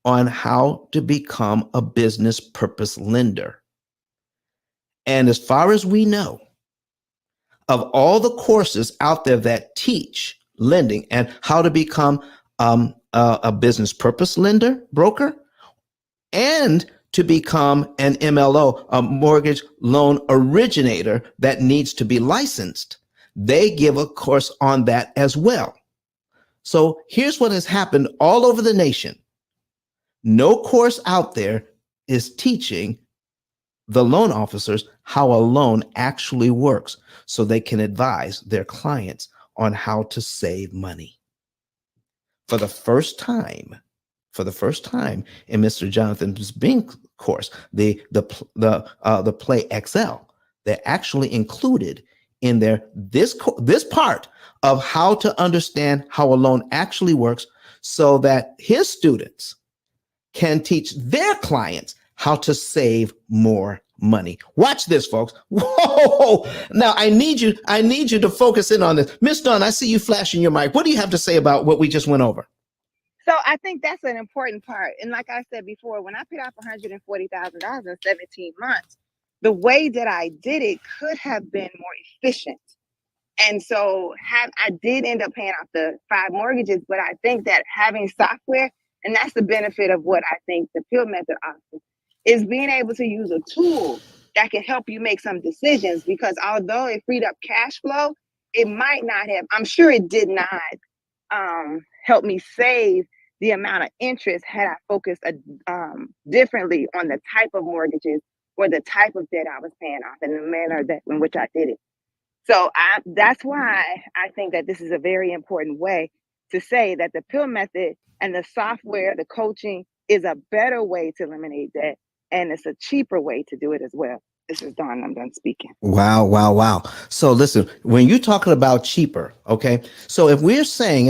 on how to become a business purpose lender. And as far as we know, of all the courses out there that teach lending and how to become a business purpose lender, broker, and to become an MLO, a mortgage loan originator that needs to be licensed, they give a course on that as well. So here's what has happened all over the nation. No course out there is teaching the loan officers how a loan actually works so they can advise their clients on how to save money. For the first time in Mr. Jonathan Bing course, the P.I.L.L, they actually included in there this part of how to understand how a loan actually works so that his students can teach their clients how to save more money. Watch this, folks. Whoa! Now I need you to focus in on this. Miss Dawn, I see you flashing your mic. What do you have to say about what we just went over? So I think that's an important part. And like I said before, when I paid off $140,000 in 17 months, the way that I did it could have been more efficient. And so I did end up paying off the 5 mortgages, but I think that having software, and that's the benefit of what I think the P.I.L.L method offers, is being able to use a tool that can help you make some decisions. Because although it freed up cash flow, it might not have, I'm sure it did not help me save the amount of interest had I focused differently on the type of mortgages or the type of debt I was paying off and the manner in which I did it. So that's why I think that this is a very important way to say that the P.I.L.L method and the software, the coaching is a better way to eliminate debt. And it's a cheaper way to do it as well. This is Dawn. I'm done speaking. Wow, wow, wow. So listen, when you're talking about cheaper, okay? So if we're saying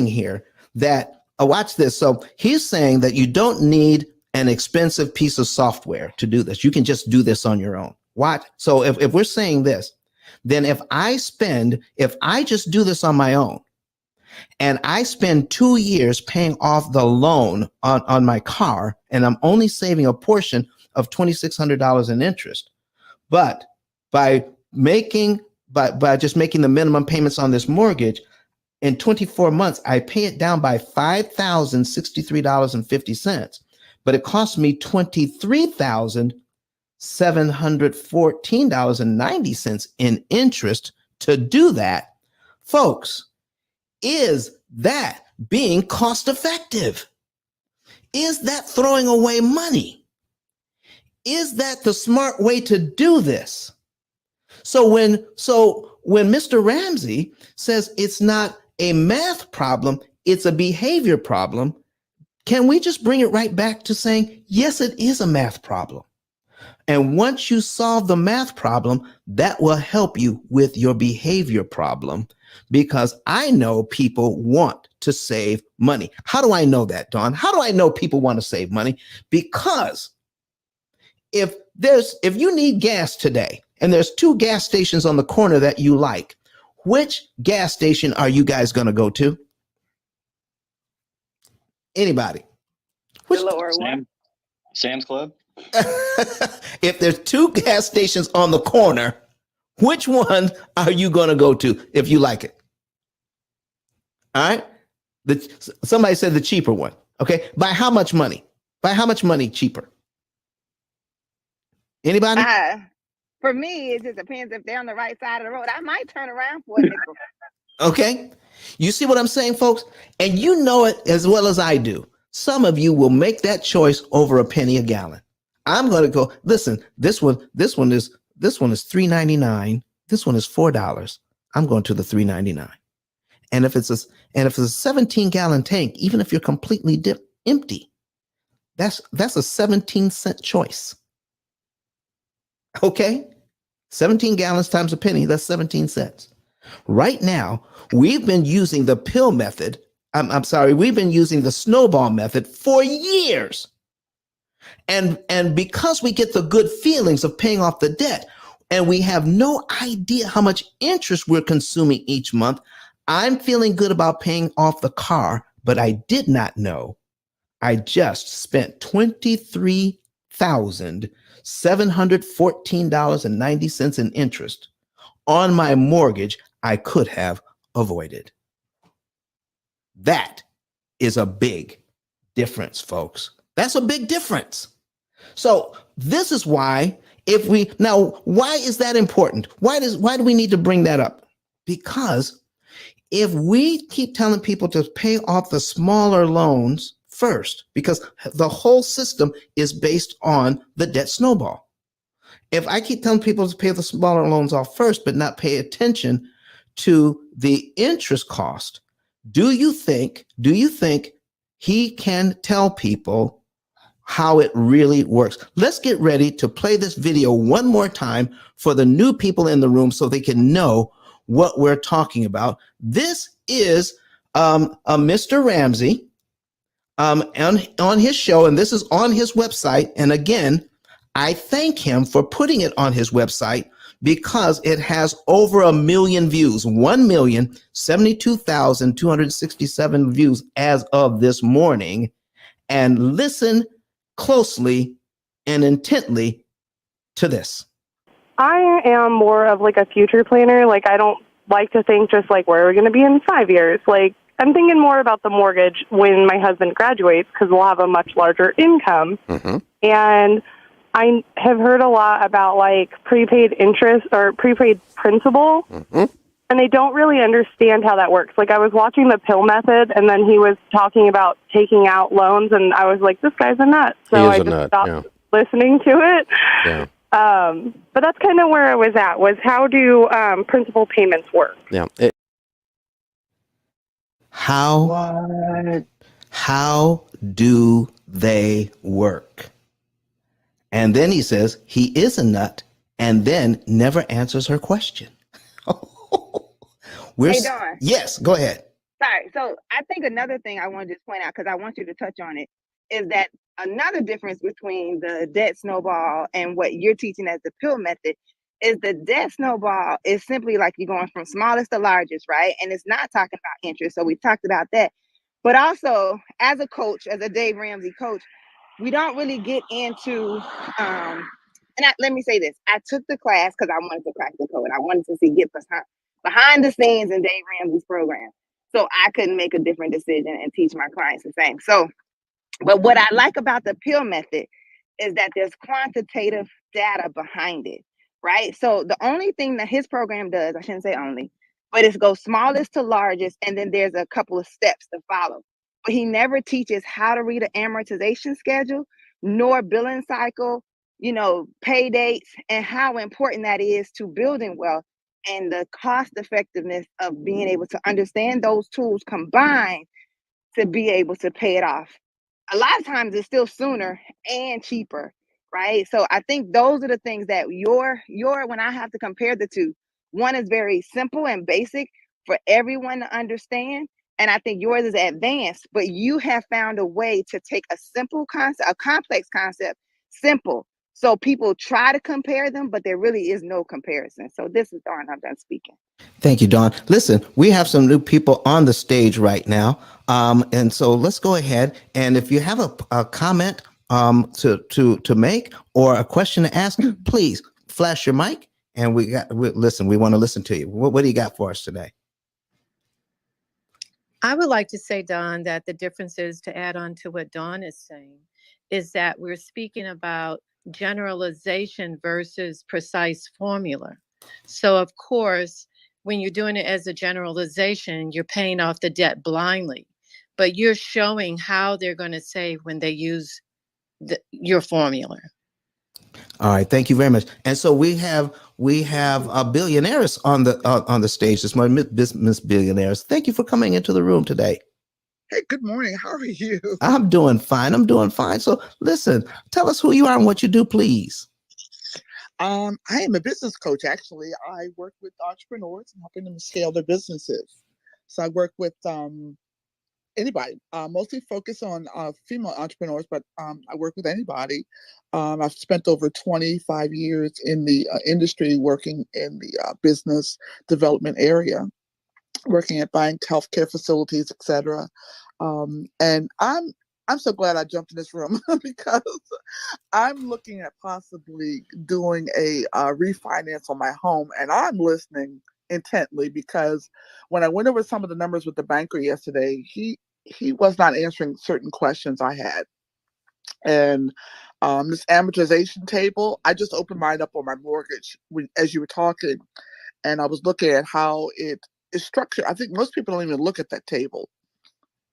here that, watch this. So he's saying that you don't need an expensive piece of software to do this. You can just do this on your own. Watch. So if we're saying this, then if I just do this on my own and I spend 2 years paying off the loan on my car, and I'm only saving a portion of $2,600 in interest, but by just making the minimum payments on this mortgage, in 24 months, I pay it down by $5,063.50, but it costs me $23,714.90 in interest to do that. Folks, is that being cost effective? Is that throwing away money? Is that the smart way to do this? So when Mr. Ramsey says it's not a math problem, it's a behavior problem, can we just bring it right back to saying, yes, it is a math problem. And once you solve the math problem, that will help you with your behavior problem, because I know people want to save money. How do I know that, Dawn? How do I know people want to save money? Because if you need gas today and there's 2 gas stations on the corner that you like, which gas station are you guys going to go to? Anybody? The lower one. Sam's Club. If there's 2 gas stations on the corner, which one are you going to go to if you like it? All right. Somebody said the cheaper one. Okay. By how much money? By how much money cheaper? Anybody? For me, it just depends if they're on the right side of the road. I might turn around for a nickel. Okay. You see what I'm saying, folks? And you know it as well as I do. Some of you will make that choice over a penny a gallon. I'm going to go, listen, this one is $3.99. This one is $4. I'm going to the $3.99. And if it's a 17-gallon tank, even if you're completely empty, that's a 17-cent choice. Okay? 17 gallons times a penny, that's 17 cents. Right now, we've been using the P.I.L.L method. We've been using the snowball method for years. And because we get the good feelings of paying off the debt, and we have no idea how much interest we're consuming each month, I'm feeling good about paying off the car, but I did not know I just spent $23,714.90 in interest on my mortgage I could have avoided. That is a big difference, folks. That's a big difference. So this is why why is that important? Why do we need to bring that up? Because if we keep telling people to pay off the smaller loans first, because the whole system is based on the debt snowball. If I keep telling people to pay the smaller loans off first, but not pay attention to the interest cost, do you think he can tell people how it really works? Let's get ready to play this video one more time for the new people in the room so they can know what we're talking about. This is Mr. Ramsey on his show, and this is on his website. And again, I thank him for putting it on his website because it has over 1 million views, 1,072,267 views as of this morning. And listen closely and intently to this. I am more of like a future planner. Like, I don't like to think just like, where are we going to be in 5 years? Like, I'm thinking more about the mortgage when my husband graduates, because we'll have a much larger income. Mm-hmm. And I have heard a lot about like prepaid interest or prepaid principal. Mm-hmm. And they don't really understand how that works. Like, I was watching the P.I.L.L method, and then he was talking about taking out loans, and I was like, this guy's a nut. So I just stopped listening to it. Yeah. But that's kind of where I was at, was how do principal payments work? Yeah. How do they work? And then he says he is a nut, and then never answers her question. Hey, Dawn. Yes, go ahead. Sorry. So I think another thing I want to just point out, because I want you to touch on it, is that another difference between the debt snowball and what you're teaching as the P.I.L.L method is the debt snowball is simply like you're going from smallest to largest, right? And it's not talking about interest. So we talked about that. But also, as a coach, as a Dave Ramsey coach, we don't really get into let me say this. I took the class because I wanted to crack the code. I wanted to get behind the scenes in Dave Ramsey's program. So I couldn't make a different decision and teach my clients the same. So, but what I like about the P.I.L.L method is that there's quantitative data behind it, right? So the only thing that his program does, I shouldn't say only, but it goes smallest to largest, and then there's a couple of steps to follow. But he never teaches how to read an amortization schedule, nor billing cycle, pay dates, and how important that is to building wealth and the cost effectiveness of being able to understand those tools combined to be able to pay it off. A lot of times it's still sooner and cheaper, right? So I think those are the things that when I have to compare the two, one is very simple and basic for everyone to understand. And I think yours is advanced, but you have found a way to take a simple concept, a complex concept, simple. So people try to compare them, but there really is no comparison. So this is Dawn. I'm done speaking. Thank you, Dawn. Listen, we have some new people on the stage right now. And so let's go ahead. And if you have a comment to make or a question to ask, please flash your mic. And we want to listen to you. What do you got for us today? I would like to say, Dawn, that the difference is, to add on to what Dawn is saying, is that we're speaking about generalization versus precise formula. So, of course, when you're doing it as a generalization, you're paying off the debt blindly, but you're showing how they're going to save when they use your formula. All right, thank you very much. And so we have billionaires on the stage this morning, Miss Billionaires. Thank you for coming into the room today. Hey, good morning. How are you? I'm doing fine. So listen, tell us who you are and what you do, please. I am a business coach. Actually, I work with entrepreneurs and helping them scale their businesses. So I work with anybody, mostly focus on female entrepreneurs, but I work with anybody. I've spent over 25 years in the industry working in the business development area, working at buying healthcare facilities, etc. And I'm so glad I jumped in this room because I'm looking at possibly doing a refinance on my home, and I'm listening intently because when I went over some of the numbers with the banker yesterday, he was not answering certain questions I had. And this amortization table, I just opened mine up on my mortgage as you were talking, and I was looking at how it is structured. I think most people don't even look at that table,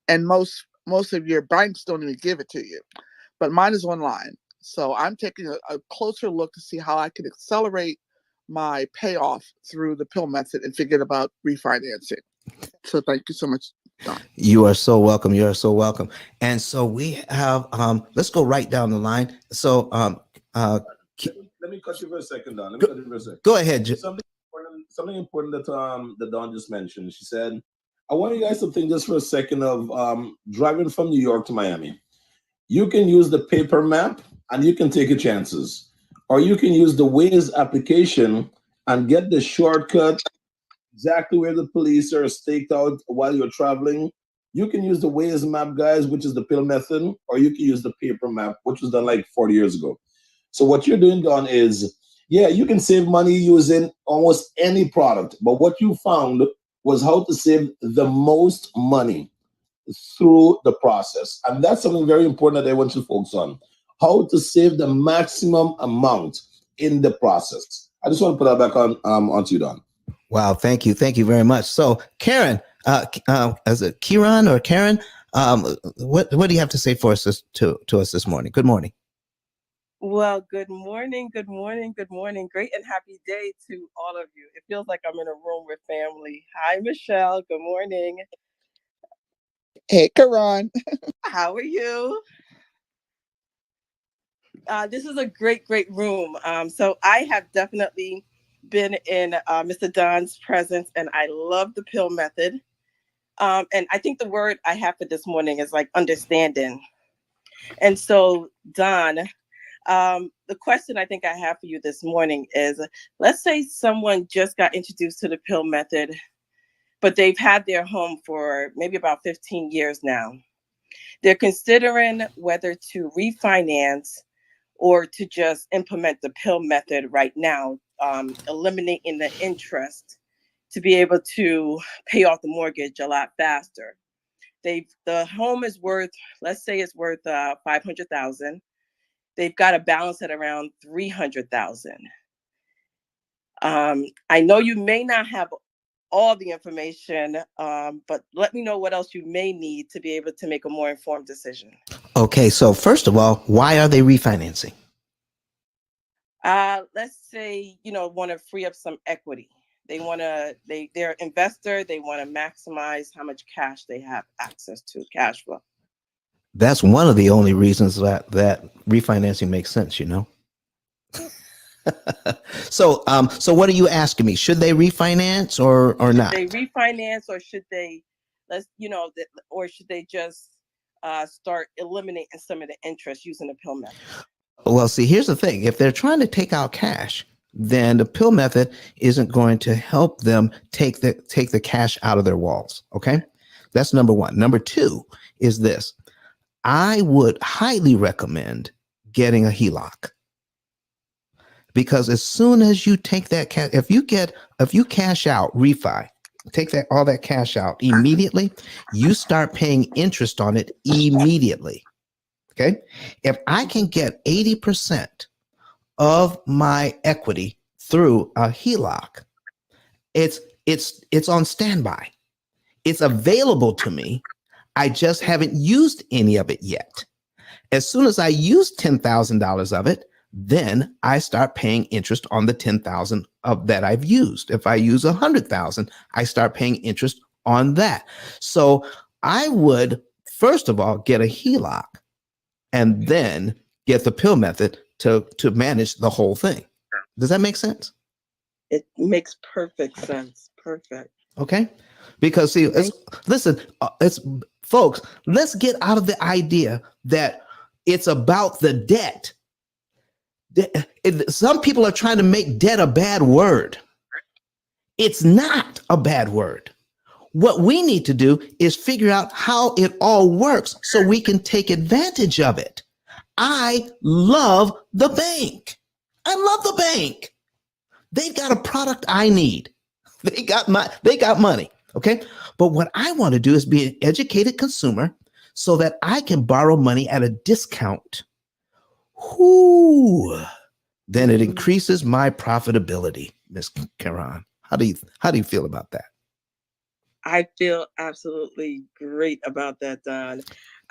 and most of your banks don't even give it to you. But mine is online, so I'm taking a closer look to see how I can accelerate my payoff through the P.I.L.L method and forget about refinancing. So thank you so much, Don. You are so welcome. You are so welcome. And so we have, let's go right down the line. So let me cut you for a second, Don. Go ahead. Something important that Dawn just mentioned. She said, I want you guys to think just for a second of driving from New York to Miami. You can use the paper map and you can take your chances. Or you can use the Waze application and get the shortcut exactly where the police are staked out while you're traveling. You can use the Waze map, guys, which is the P.I.L.L method, or you can use the paper map, which was done like 40 years ago. So what you're doing, Don, is, yeah, you can save money using almost any product, but what you found was how to save the most money through the process. And that's something very important that I want you to focus on. How to save the maximum amount in the process. I just want to put that back onto you, Don. Wow, thank you. Thank you very much. So Karen, is it Kieran or Karen? What do you have to say for us to us this morning? Good morning. Well, good morning, good morning, good morning. Great and happy day to all of you. It feels like I'm in a room with family. Hi, Michelle. Good morning. Hey, Karan. How are you? This is a great, great room. So I have definitely been in Mr. Don's presence, and I love the pill method. And I think the word I have for this morning is like understanding. And so, Don, the question I think I have for you this morning is, let's say someone just got introduced to the pill method, but they've had their home for maybe about 15 years now. They're considering whether to refinance or to just implement the pill method right now, eliminating the interest to be able to pay off the mortgage a lot faster. The home is worth, let's say it's worth 500,000. They've got a balance at around 300,000. I know you may not have all the information, but let me know what else you may need to be able to make a more informed decision. Okay, so first of all, why are they refinancing? Let's say, want to free up some equity. They're an investor. They want to maximize how much cash they have access to, cash flow. That's one of the only reasons that refinancing makes sense, So what are you asking me? Should they refinance or not? Should they refinance, or should they or should they just start eliminating some of the interest using the pill method? Well, see, here's the thing. If they're trying to take out cash, then the pill method isn't going to help them take the cash out of their walls. Okay. That's number one. Number two is this. I would highly recommend getting a HELOC, because as soon as you take that cash, if you cash out, refi, take all that cash out immediately, you start paying interest on it immediately. Okay. If I can get 80% of my equity through a HELOC, it's on standby. It's available to me. I just haven't used any of it yet. As soon as I use $10,000 of it, then I start paying interest on the 10,000 of that I've used. If I use 100,000, I start paying interest on that. So I would first of all get a HELOC and then get the pill method to manage the whole thing. Does that make sense? It makes perfect sense. Perfect. Okay. Because see, listen, folks, let's get out of the idea that it's about the debt. Some people are trying to make debt a bad word. It's not a bad word. What we need to do is figure out how it all works so we can take advantage of it. I love the bank. I love the bank. They've got a product I need. They got money. Okay. But what I want to do is be an educated consumer so that I can borrow money at a discount. Then it increases my profitability, Miss Karan. How do you feel about that? I feel absolutely great about that, Don.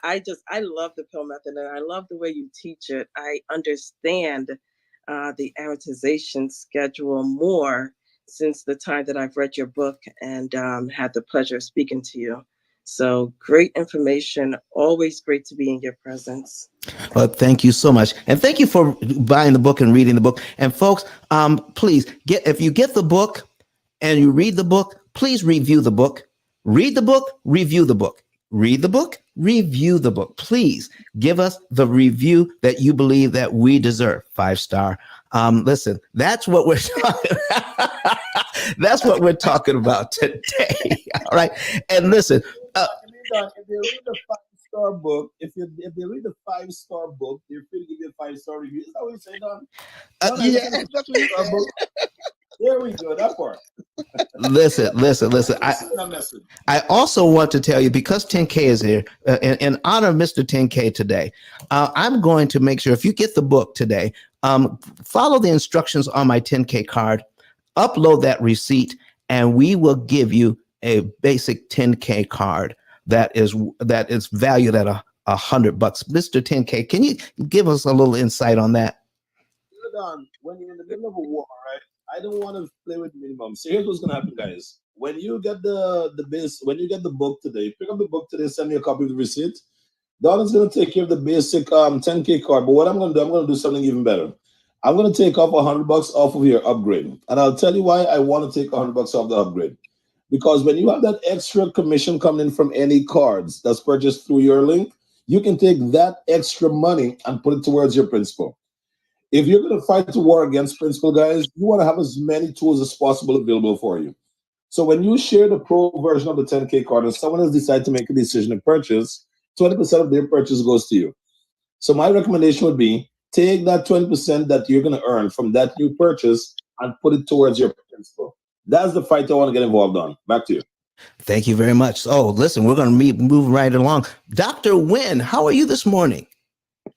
I love the pill method, and I love the way you teach it. I understand the amortization schedule more since the time that I've read your book and had the pleasure of speaking to you. So great information. Always great to be in your presence. Well, thank you so much. And thank you for buying the book and reading the book. And folks, please if you get the book and you read the book, please review the book. Read the book, review the book. Read the book, review the book. Please give us the review that you believe that we deserve. 5-star. Listen, that's what we're talking about. That's what we're talking about today. All right. And listen, if they read the 5-star book, if they read the 5-star book, they're free to give you a 5-star review. Is that what you say, Don? Yeah, that's what he said. There we go. That part. Listen. I also want to tell you, because 10K is here, in honor of Mr. 10K today, I'm going to make sure if you get the book today, follow the instructions on my 10K card, upload that receipt, and we will give you a basic 10K card that is valued at $100. Mr. 10K, can you give us a little insight on that? Don, when you're in the middle of a war, right? I don't want to play with minimum. So here's what's gonna happen, guys. When you get the base, when you get the book today, pick up the book today, send me a copy of the receipt. Don is gonna take care of the basic 10K card. But what I'm gonna do something even better. I'm gonna take off $100 off of your upgrade. And I'll tell you why I want to take $100 off the upgrade. Because when you have that extra commission coming in from any cards that's purchased through your link, you can take that extra money and put it towards your principal. If you're going to fight the war against principal, guys, you want to have as many tools as possible available for you. So when you share the pro version of the 10K card and someone has decided to make a decision to purchase, 20% of their purchase goes to you. So my recommendation would be take that 20% that you're going to earn from that new purchase and put it towards your principal. That's the fight I want to get involved on. Back to you. Thank you very much. Oh, listen, we're going to move right along. Dr. Wynn, how are you this morning?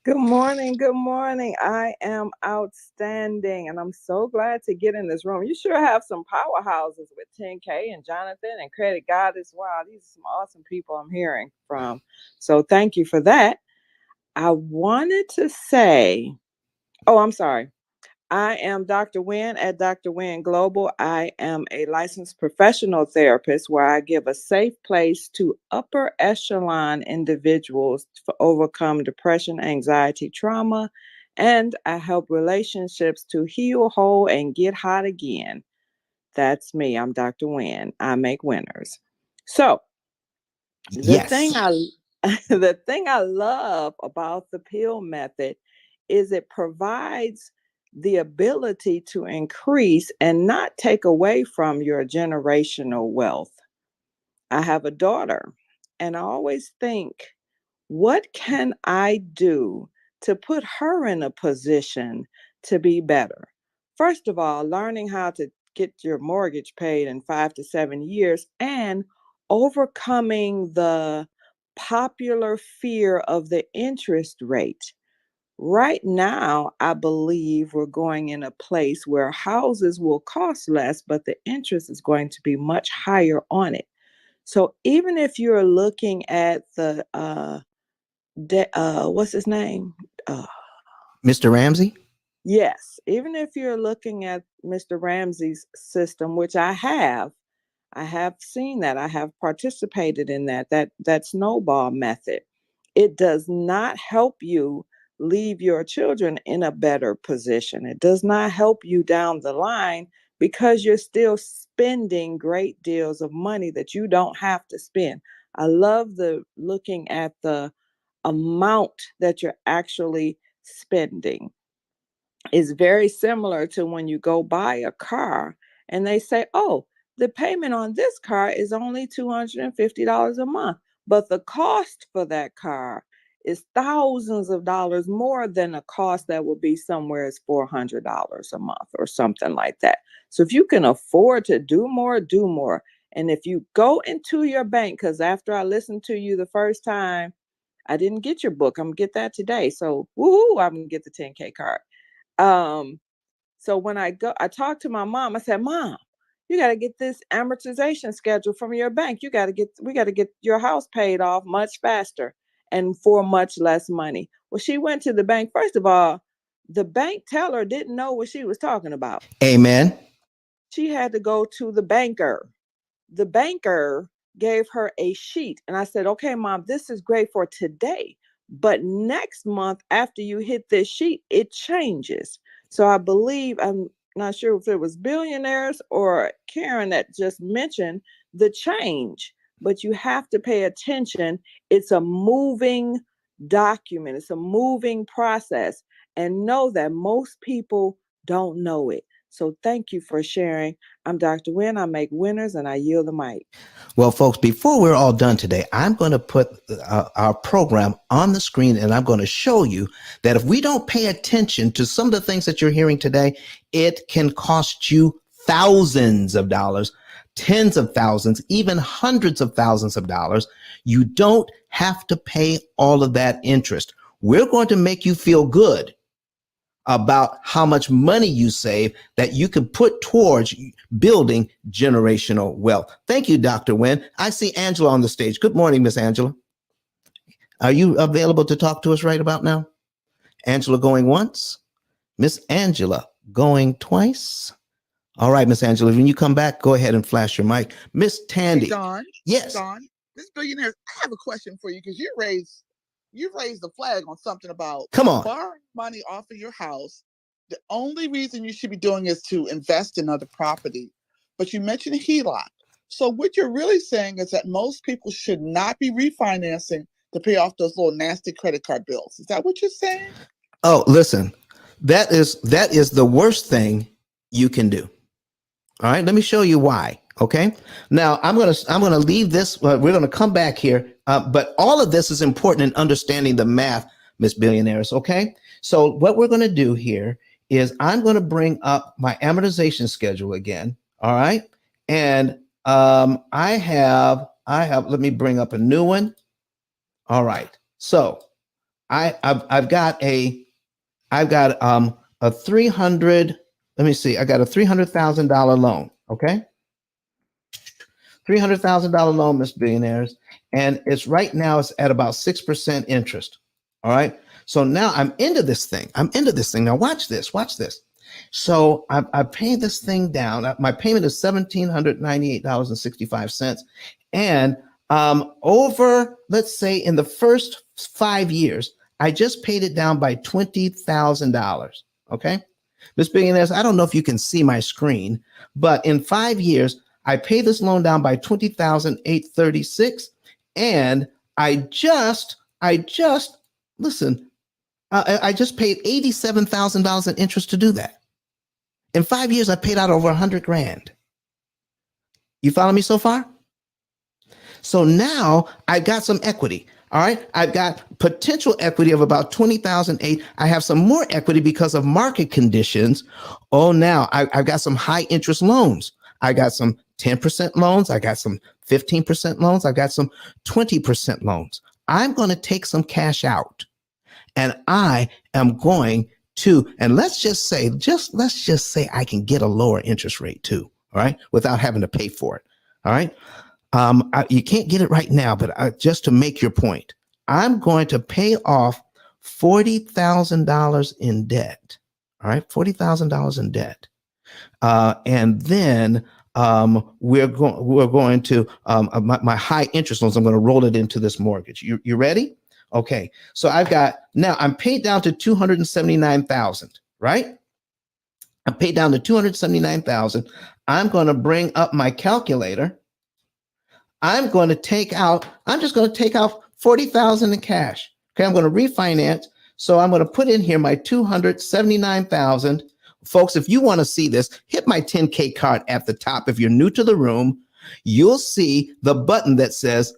Good morning. Good morning. I am outstanding, and I'm so glad to get in this room. You sure have some powerhouses with 10K and Jonathan and Credit Goddess. Wow, these are some awesome people I'm hearing from. So thank you for that. I wanted to say, I'm sorry. I am Dr. Wynn at Dr. Wynn Global. I am a licensed professional therapist where I give a safe place to upper echelon individuals to overcome depression, anxiety, trauma, and I help relationships to heal whole and get hot again. That's me. I'm Dr. Wynn. I make winners. So the thing I love about the P.I.L.L method is it provides the ability to increase and not take away from your generational wealth. I have a daughter, and I always think, what can I do to put her in a position to be better? First of all, learning how to get your mortgage paid in 5 to 7 years and overcoming the popular fear of the interest rate. Right now, I believe we're going in a place where houses will cost less, but the interest is going to be much higher on it. So even if you're looking at the what's his name? Mr. Ramsey? Yes, even if you're looking at Mr. Ramsey's system, which I have seen that. I have participated in that snowball method. It does not help you leave your children in a better position. It does not help you down the line because you're still spending great deals of money that you don't have to spend. I love the looking at the amount that you're actually spending. Is very similar to when you go buy a car and they say, oh, the payment on this car is only $250 a month, but the cost for that car is thousands of dollars more than a cost that would be somewhere as $400 a month or something like that. So if you can afford to do more, do more. And if you go into your bank, because after I listened to you the first time, I didn't get your book. I'm gonna get that today. So woohoo, I'm gonna get the 10K card. So when I talked to my mom, I said, Mom, you got to get this amortization schedule from your bank. We got to get your house paid off much faster and for much less money. Well, she went to the bank. First of all, the bank teller didn't know what she was talking about. Amen. She had to go to the banker. The banker gave her a sheet. And I said, okay, Mom, this is great for today. But next month, after you hit this sheet, it changes. So I believe, I'm not sure if it was Billionaires or Karen that just mentioned the change, but you have to pay attention. It's a moving document. It's a moving process, and know that most people don't know it. So thank you for sharing. I'm Dr. Wynn. I make winners, and I yield the mic. Well, folks, before we're all done today, I'm going to put our program on the screen, and I'm going to show you that if we don't pay attention to some of the things that you're hearing today, it can cost you thousands of dollars, tens of thousands, even hundreds of thousands of dollars. You don't have to pay all of that interest. We're going to make you feel good about how much money you save that you can put towards building generational wealth. Thank you, Dr. Wynn. I see Angela on the stage. Good morning, Miss Angela. Are you available to talk to us right about now? Angela going once, Miss Angela going twice. All right, Miss Angela, when you come back, go ahead and flash your mic. Miss Tandy. Hey, Don. Yes. Don, this billionaire, I have a question for you because you raised the flag on something about Come on. borrowing money off of your house. The only reason you should be doing is to invest in other property. But you mentioned HELOC. So what you're really saying is that most people should not be refinancing to pay off those little nasty credit card bills. Is that what you're saying? Oh, listen, that is the worst thing you can do. All right, let me show you why. Okay, now I'm gonna leave this. We're gonna come back here, but all of this is important in understanding the math, Miss Billionaires. Okay, so what we're gonna do here is I'm gonna bring up my amortization schedule again. All right, and I have. Let me bring up a new one. All right, so I've got a 300. Let me see. I got a $300,000 loan. Okay. $300,000 loan, Miss Billionaires. And it's right now, it's at about 6% interest. All right. So now I'm into this thing. Now watch this. So I paid this thing down. My payment is $1,798.65. And over, let's say in the first 5 years, I just paid it down by $20,000. Okay. Miss Billionaires, I don't know if you can see my screen, but in 5 years, I paid this loan down by $20,836. And I just listen, I just paid $87,000 in interest to do that. In 5 years, I paid out over $100,000. You follow me so far? So now I've got some equity. All right. I've got potential equity of about $20,008. I have some more equity because of market conditions. Oh, now I've got some high interest loans. I got some 10% loans. I got some 15% loans. I got some 20% loans. I'm going to take some cash out and I am going to, and let's just say I can get a lower interest rate too. All right. Without having to pay for it. All right. You can't get it right now, but just to make your point, I'm going to pay off $40,000 in debt. All right, $40,000 in debt, and then we're going to my high interest loans. I'm going to roll it into this mortgage. You ready? Okay, so I'm paid down to $279,000. Right? I'm paid down to $279,000. I'm going to bring up my calculator. I'm just going to take out $40,000 in cash. Okay, I'm going to refinance. So I'm going to put in here my $279,000. Folks, if you want to see this, hit my 10K card at the top. If you're new to the room, you'll see the button that says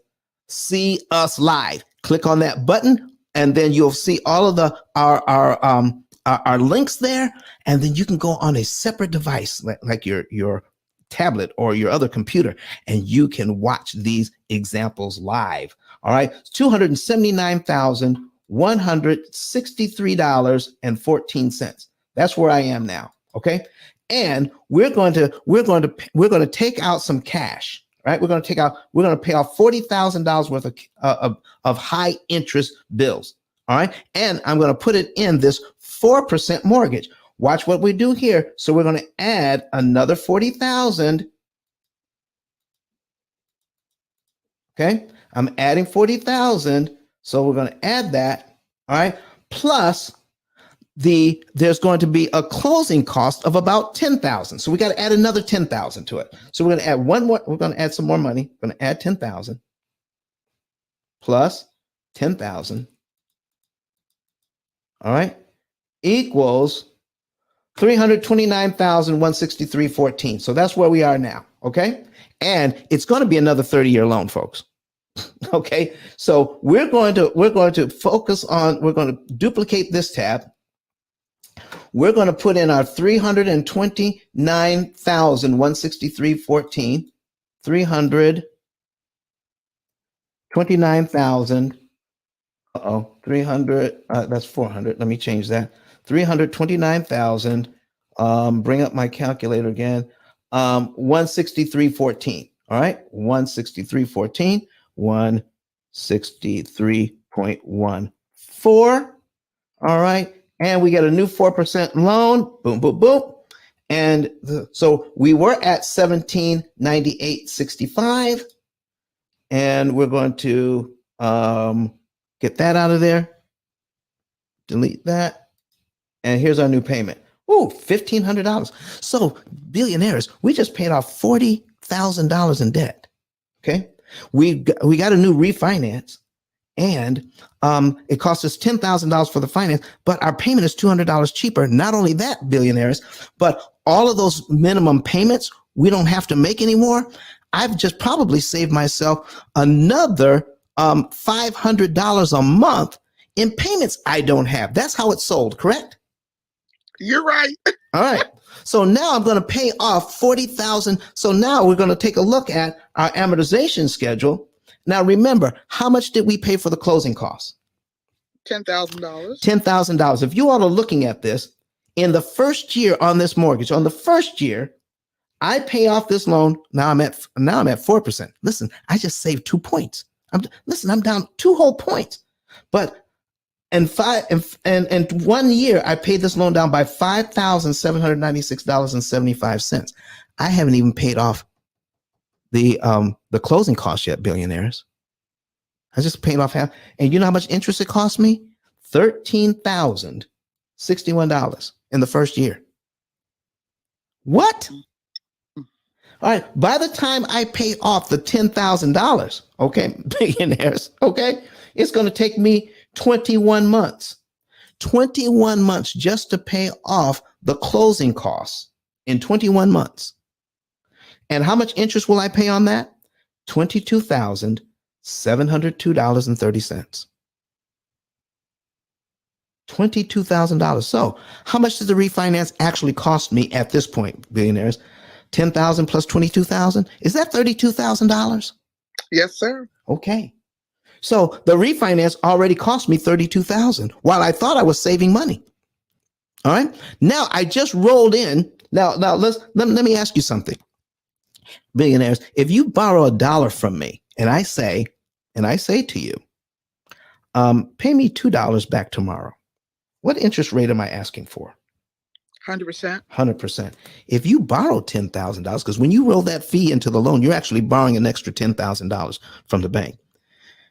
"See Us Live." Click on that button, and then you'll see all of our links there. And then you can go on a separate device, like your tablet or your other computer, and you can watch these examples live. All right, $279,163.14. That's where I am now. Okay, and we're going to take out some cash. Right, we're going to pay off $40,000 worth of high interest bills. All right, and I'm going to put it in this 4% mortgage. Watch what we do here. So we're going to add another 40,000. Okay, I'm adding 40,000. So we're going to add that. All right, plus there's going to be a closing cost of about 10,000. So we got to add another 10,000 to it. So we're going to add one more. We're going to add some more money. We're going to add 10,000 plus 10,000. All right, equals $329,163.14. So that's where we are now. Okay, and it's going to be another 30-year loan, folks. Okay, so we're going to focus on. We're going to duplicate this tab. We're going to put in our $329,163.14. 329,000. 300. That's 400. Let me change that. 329,000. Bring up my calculator again. 163.14. All right, 163.14. 163.14. All right, And we get a new 4% loan. Boom, boom, boom. And so we were at 1798.65. And we're going to get that out of there. Delete that. And here's our new payment. Ooh, $1,500. So billionaires, we just paid off $40,000 in debt. Okay. We got a new refinance, and it cost us $10,000 for the finance, but our payment is $200 cheaper. Not only that, billionaires, but all of those minimum payments we don't have to make anymore. I've just probably saved myself another $500 a month in payments I don't have. That's how it's sold, correct? You're right. All right. So now I'm going to pay off $40,000. So now we're going to take a look at our amortization schedule. Now remember, how much did we pay for the closing costs? $10,000. $10,000. If you all are looking at this, in the first year on this mortgage, on the first year, I pay off this loan. Now I'm at 4%. Listen, I just saved 2 points. I'm down 2 whole points. But in 1 year, I paid this loan down by $5,796.75. I haven't even paid off the closing costs yet, billionaires. I just paid off half. And you know how much interest it cost me? $13,061 in the first year. What? All right. By the time I pay off the $10,000, okay, billionaires, okay, it's going to take me 21 months. 21 months just to pay off the closing costs in 21 months. And how much interest will I pay on that? $22,702.30. $22,000. So how much does the refinance actually cost me at this point, billionaires? $10,000 plus $22,000? Is that $32,000? Yes, sir. Okay. So the refinance already cost me $32,000 while I thought I was saving money. All right. Now I just rolled in. Now let me ask you something. Billionaires, if you borrow $1 from me and I say to you, pay me $2 back tomorrow, what interest rate am I asking for? 100%. 100%. If you borrow $10,000, because when you roll that fee into the loan, you're actually borrowing an extra $10,000 from the bank.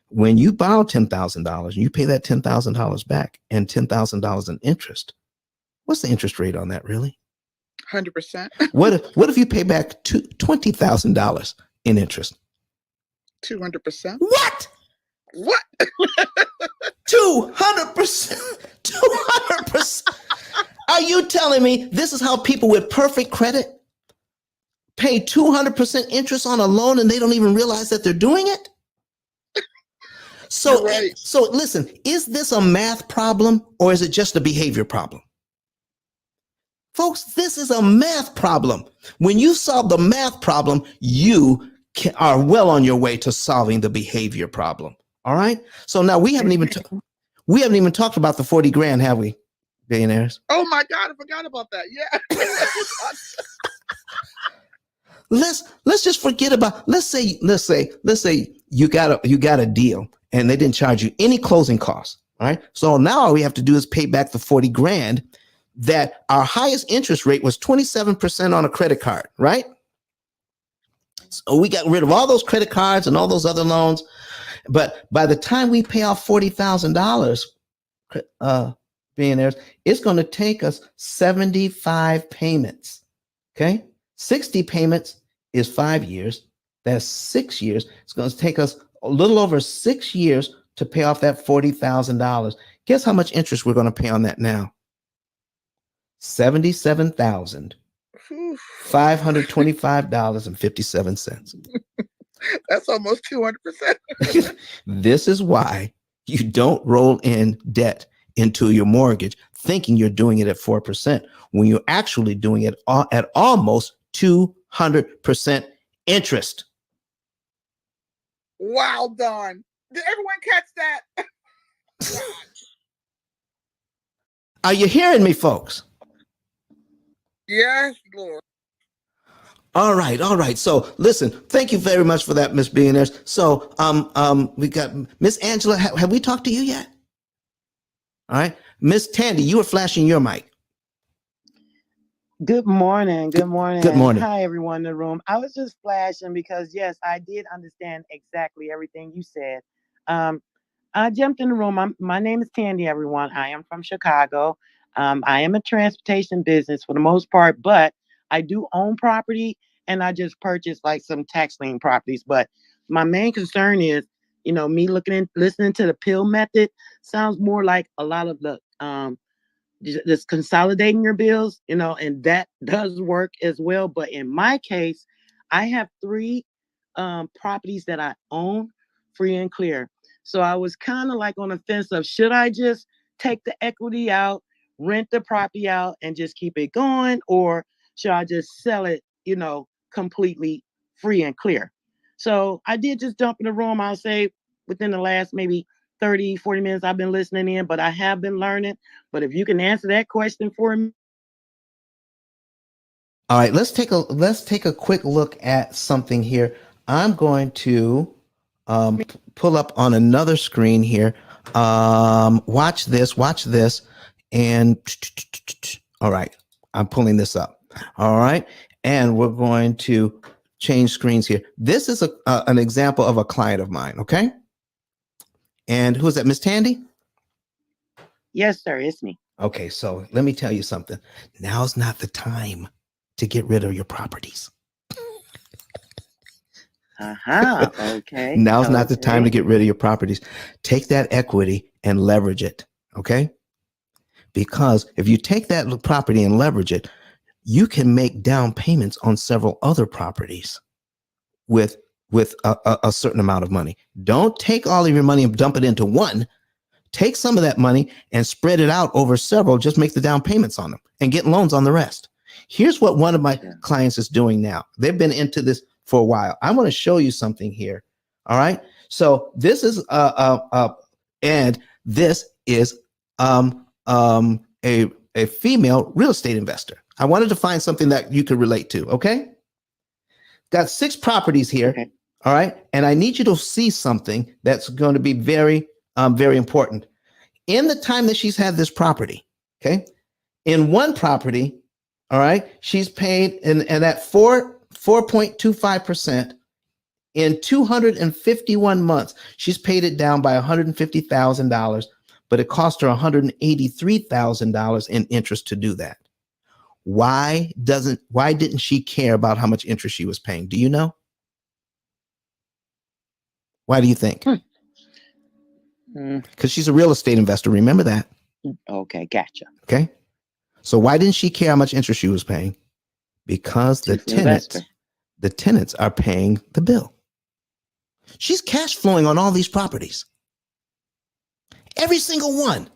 When you borrow $10,000 and you pay that $10,000 back and $10,000 in interest, what's the interest rate on that really? 100%. What if you pay back $20,000 in interest? 200%. What? 200%. 200%. Are you telling me this is how people with perfect credit pay 200% interest on a loan and they don't even realize that they're doing it? So, right. So listen, is this a math problem or is it just a behavior problem? Folks, this is a math problem. When you solve the math problem, you are well on your way to solving the behavior problem. All right. So now we haven't even talked about the 40 grand, have we, billionaires? Oh my God, I forgot about that. Yeah. Let's just forget about. Let's say you got a deal and they didn't charge you any closing costs. All right. So now all we have to do is pay back the 40 grand. That our highest interest rate was 27% on a credit card, right? So we got rid of all those credit cards and all those other loans. But by the time we pay off $40,000, billionaires, it's going to take us 75 payments. Okay. 60 payments is 5 years. That's 6 years. It's going to take us a little over 6 years to pay off that $40,000. Guess how much interest we're going to pay on that now? $77,525.57. That's almost 200%. This is why you don't roll in debt into your mortgage thinking you're doing it at 4% when you're actually doing it at almost 200% interest. Wow, Don. Did everyone catch that? Are you hearing me, folks? Yes, Lord. All right. So listen, thank you very much for that, Miss Billionaires. So we got Miss Angela. Have we talked to you yet? All right. Miss Tandy, you were flashing your mic. Good morning. Good morning. Good morning. Hi, everyone in the room. I was just flashing because, yes, I did understand exactly everything you said. Um, I jumped in the room. My name is Tandy, everyone. I am from Chicago. I am a transportation business for the most part, but I do own property and I just purchased like some tax lien properties. But my main concern is, me listening to the P.I.L.L method sounds more like a lot of the just consolidating your bills, and that does work as well. But in my case, I have three properties that I own free and clear. So I was kind of like on the fence of should I just take the equity out, rent the property out, and just keep it going, or should I just sell it, completely free and clear? So I did just jump in the room. I'll say within the last maybe 30, 40 minutes I've been listening in, but I have been learning. But if you can answer that question for me. All right, let's take a quick look at something here. I'm going to pull up on another screen here. Watch this, and all right, I'm pulling this up. All right, and we're going to change screens here. This is an example of a client of mine. Okay, and who is that, Miss Tandy? Yes, sir, it's me. Okay, so let me tell you something. Now's not the time to get rid of your properties. Okay. Now's not the time to get rid of your properties. Take that equity and leverage it. Okay. Because if you take that property and leverage it, you can make down payments on several other properties with a certain amount of money. Don't take all of your money and dump it into one. Take some of that money and spread it out over several. Just make the down payments on them and get loans on the rest. Here's what one of my clients is doing now. They've been into this for a while. I want to show you something here. All right. So this is and this is a female real estate investor. I wanted to find something that you could relate to. Okay. Got 6 properties here. Okay. All right. And I need you to see something that's going to be very, very important. In the time that she's had this property, okay, in one property, all right, she's paid and at 4.25% in 251 months. She's paid it down by $150,000, but it cost her $183,000 in interest to do that. Why didn't she care about how much interest she was paying? Do you know? Why do you think? Because she's a real estate investor. Remember that. Okay, gotcha. Okay. So why didn't she care how much interest she was paying? Because the tenants are paying the bill. She's cash flowing on all these properties. Every single one.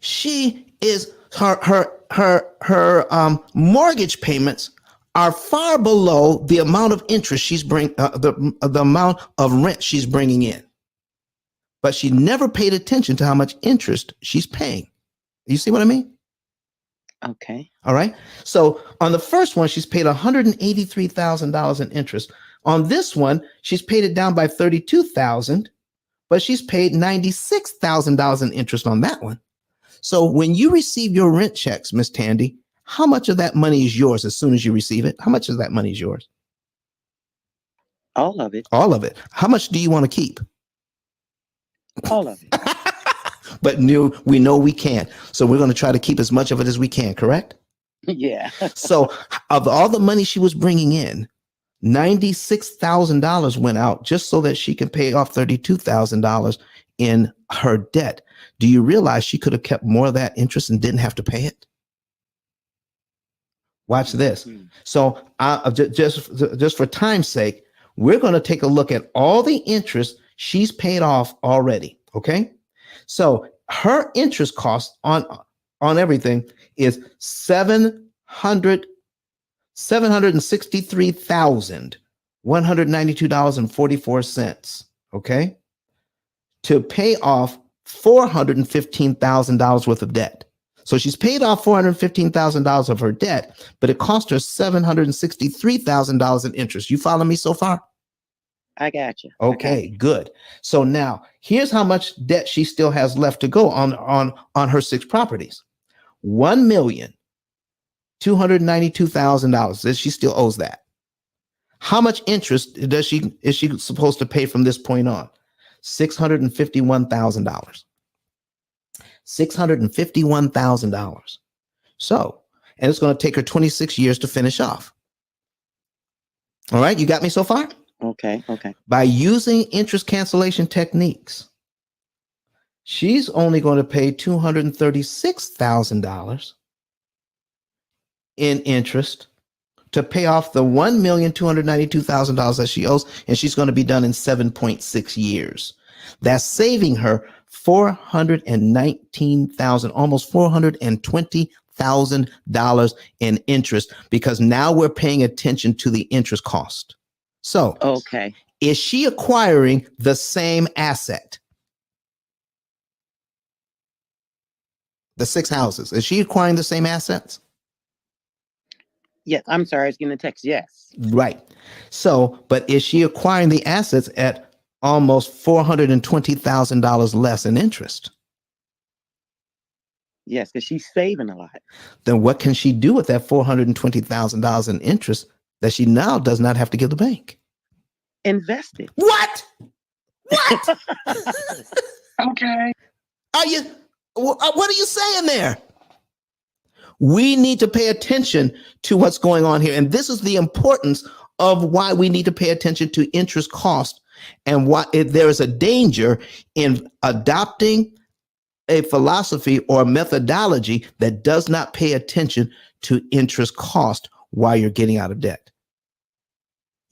She is her mortgage payments are far below the amount of interest she's the amount of rent she's bringing in. But she never paid attention to how much interest she's paying. You see what I mean? Okay. All right. So on the first one, she's paid $183,000 in interest. On this one, she's paid it down by $32,000, but she's paid $96,000 in interest on that one. So when you receive your rent checks, Miss Tandy, how much of that money is yours as soon as you receive it? How much of that money is yours? All of it. All of it. How much do you want to keep? All of it. But we know we can't. So we're going to try to keep as much of it as we can, correct? Yeah. So of all the money she was bringing in, $96,000 went out just so that she can pay off $32,000 in her debt. Do you realize she could have kept more of that interest and didn't have to pay it? Watch this. So just for time's sake, we're going to take a look at all the interest she's paid off already. Okay. So her interest cost on everything is $763,192.44. Okay. To pay off $415,000 worth of debt. So she's paid off $415,000 of her debt, but it cost her $763,000 in interest. You follow me so far? I got you. Okay, good. So now here's how much debt she still has left to go on her 6 properties. $1,292,000. She still owes that. How much interest is she supposed to pay from this point on? $651,000. $651,000. So, and it's going to take her 26 years to finish off. All right, you got me so far? Okay. By using interest cancellation techniques, she's only going to pay $236,000 in interest to pay off the $1,292,000 that she owes, and she's going to be done in 7.6 years. That's saving her $419,000, almost $420,000 in interest, because now we're paying attention to the interest cost. So, okay, is she acquiring the same asset? The 6 houses, is she acquiring the same assets? yes. I'm sorry, I was getting a text. Yes. Right. So, but is she acquiring the assets at almost $420,000 less in interest? Yes, because she's saving a lot. Then what can she do with that $420,000 in interest that she now does not have to give the bank? Invest it. What? Okay. What are you saying there? We need to pay attention to what's going on here. And this is the importance of why we need to pay attention to interest cost, and why there is a danger in adopting a philosophy or a methodology that does not pay attention to interest cost while you're getting out of debt.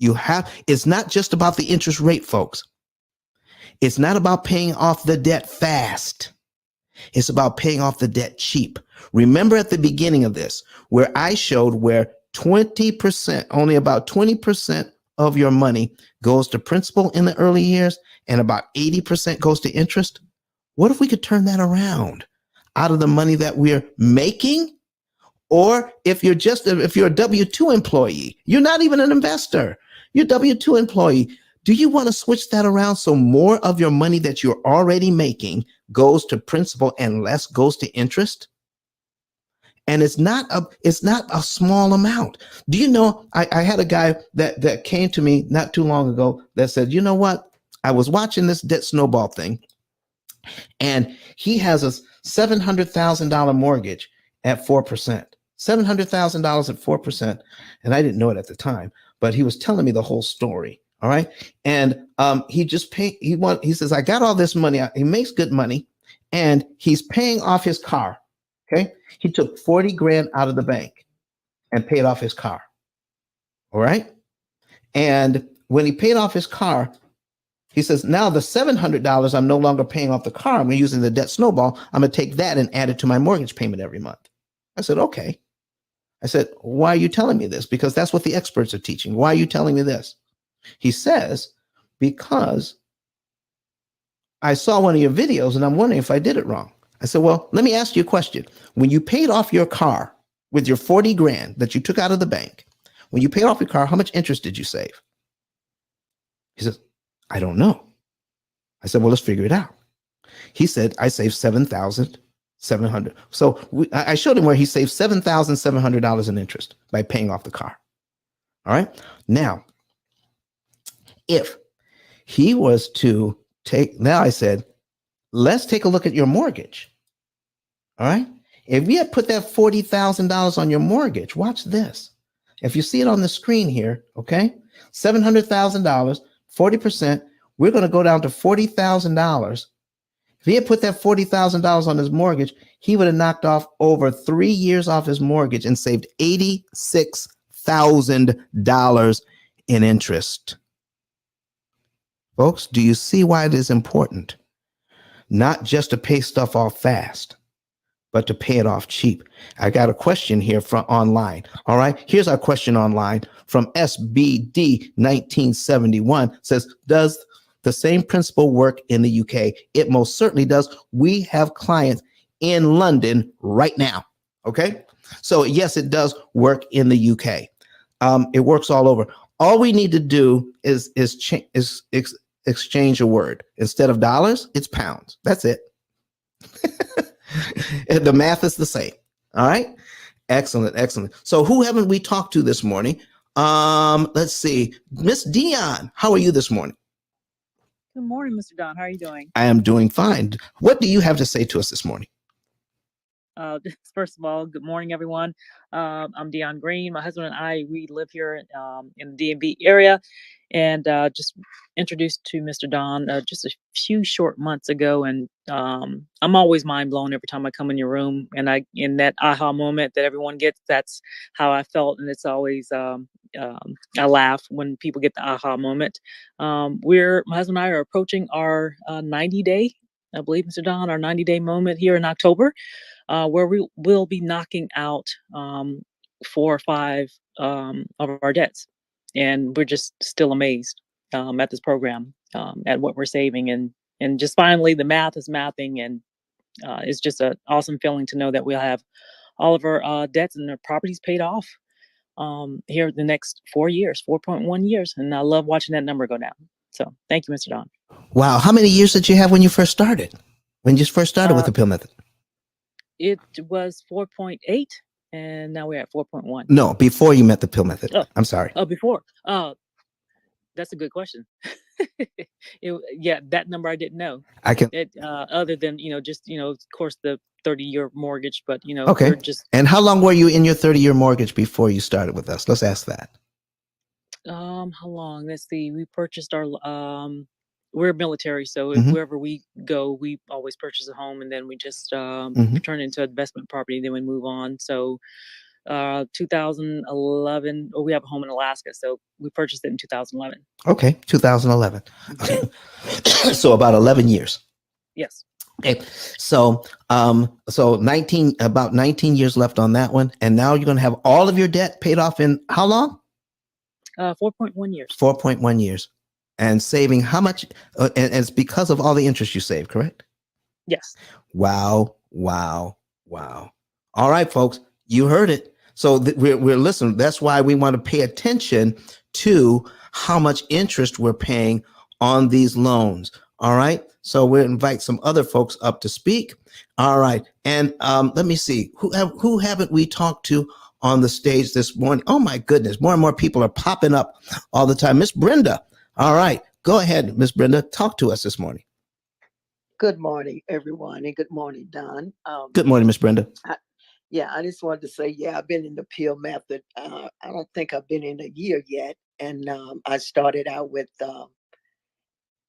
It's not just about the interest rate, folks. It's not about paying off the debt fast. It's about paying off the debt cheap. Remember at the beginning of this, where I showed where 20%, only about 20% of your money goes to principal in the early years, and about 80% goes to interest. What if we could turn that around out of the money that we're making? Or if you're a W-2 employee, you're not even an investor, you're a W-2 employee. Do you want to switch that around so more of your money that you're already making goes to principal and less goes to interest? And it's not a small amount. Do you know, I had a guy that came to me not too long ago that said, you know what? I was watching this Debt Snowball thing, and he has a $700,000 mortgage at 4%. $700,000 at 4%. And I didn't know it at the time, but he was telling me the whole story. All right. And he just paid, he says, I got all this money. He makes good money, and he's paying off his car. Okay. He took 40 grand out of the bank and paid off his car. All right. And when he paid off his car, he says, now the $700 I'm no longer paying off the car. I'm using the Debt Snowball. I'm going to take that and add it to my mortgage payment every month. I said, okay. I said, why are you telling me this? Because that's what the experts are teaching. Why are you telling me this? He says, because I saw one of your videos and I'm wondering if I did it wrong. I said, well, let me ask you a question. When you paid off your car with your 40 grand that you took out of the bank, when you paid off your car, how much interest did you save? He says, I don't know. I said, well, let's figure it out. He said, I saved $7,700. So I showed him where he saved $7,700 in interest by paying off the car. All right. Now, if he was to now I said, let's take a look at your mortgage. All right. If we had put that $40,000 on your mortgage, watch this. If you see it on the screen here, okay, $700,000, 40%, we're going to go down to $40,000. If he had put that $40,000 on his mortgage, he would have knocked off over 3 years off his mortgage and saved $86,000 in interest. Folks, do you see why it is important? Not just to pay stuff off fast, but to pay it off cheap. I got a question here from online. All right, here's our question online from SBD 1971. Says, does the same principle work in the UK? It most certainly does. We have clients in London right now. Okay, so yes, it does work in the UK. It works all over. All we need to do is exchange a word. Instead of dollars, it's pounds. That's it. The math is the same. All right. Excellent, excellent. So who haven't we talked to this morning? Let's see. Miss Dion, how are you this morning? Good morning, Mr. Don. How are you doing? I am doing fine. What do you have to say to us this morning? First of all, good morning, everyone. I'm Dion Green. My husband and I, we live here in the DMV area, and just introduced to Mr. Don just a few short months ago. And I'm always mind blown every time I come in your room, and in that aha moment that everyone gets, that's how I felt, and it's always I laugh when people get the aha moment. My husband and I are approaching our 90-day, I believe, Mr. Don, our 90-day moment here in October. Where we will be knocking out 4 or 5 of our debts. And we're just still amazed at this program, at what we're saving. And just finally, the math is mathing. And it's just an awesome feeling to know that we'll have all of our debts and our properties paid off here the next 4 years, 4.1 years. And I love watching that number go down. So thank you, Mr. Don. Wow. How many years did you have when you first started? When you first started with the P.I.L.L. method? It was 4.8, and now we're at 4.1. No, before you met the P.I.L.L. method. Oh, I'm sorry. Oh, before. That's a good question. Yeah, that number I didn't know. I can. Other than just of course the 30-year mortgage, but Okay. We're just. And how long were you in your 30-year mortgage before you started with us? Let's ask that. How long? Let's see. We purchased our we're military, so wherever we go, we always purchase a home, and then we just turn it into investment property. Then we move on. So, 2011. Oh, we have a home in Alaska, so we purchased it in 2011. Okay, 2011. Okay. So about 11 years. Yes. Okay. So, about 19 years left on that one, and now you're going to have all of your debt paid off in how long? 4.1 years. 4.1 years. And saving how much? And it's because of all the interest you save, correct? Yes. Wow, wow, wow. All right, folks, you heard it. So we're listening. That's why we want to pay attention to how much interest we're paying on these loans. All right. So we'll invite some other folks up to speak. All right. And let me see. Who haven't we talked to on the stage this morning? Oh, my goodness. More and more people are popping up all the time. Miss Brenda. All right, go ahead, Miss Brenda. Talk to us this morning. Good morning, everyone, and good morning, Don. Good morning, Miss Brenda. I just wanted to say, I've been in the P.I.L.L. method. I don't think I've been in a year yet, and I started out with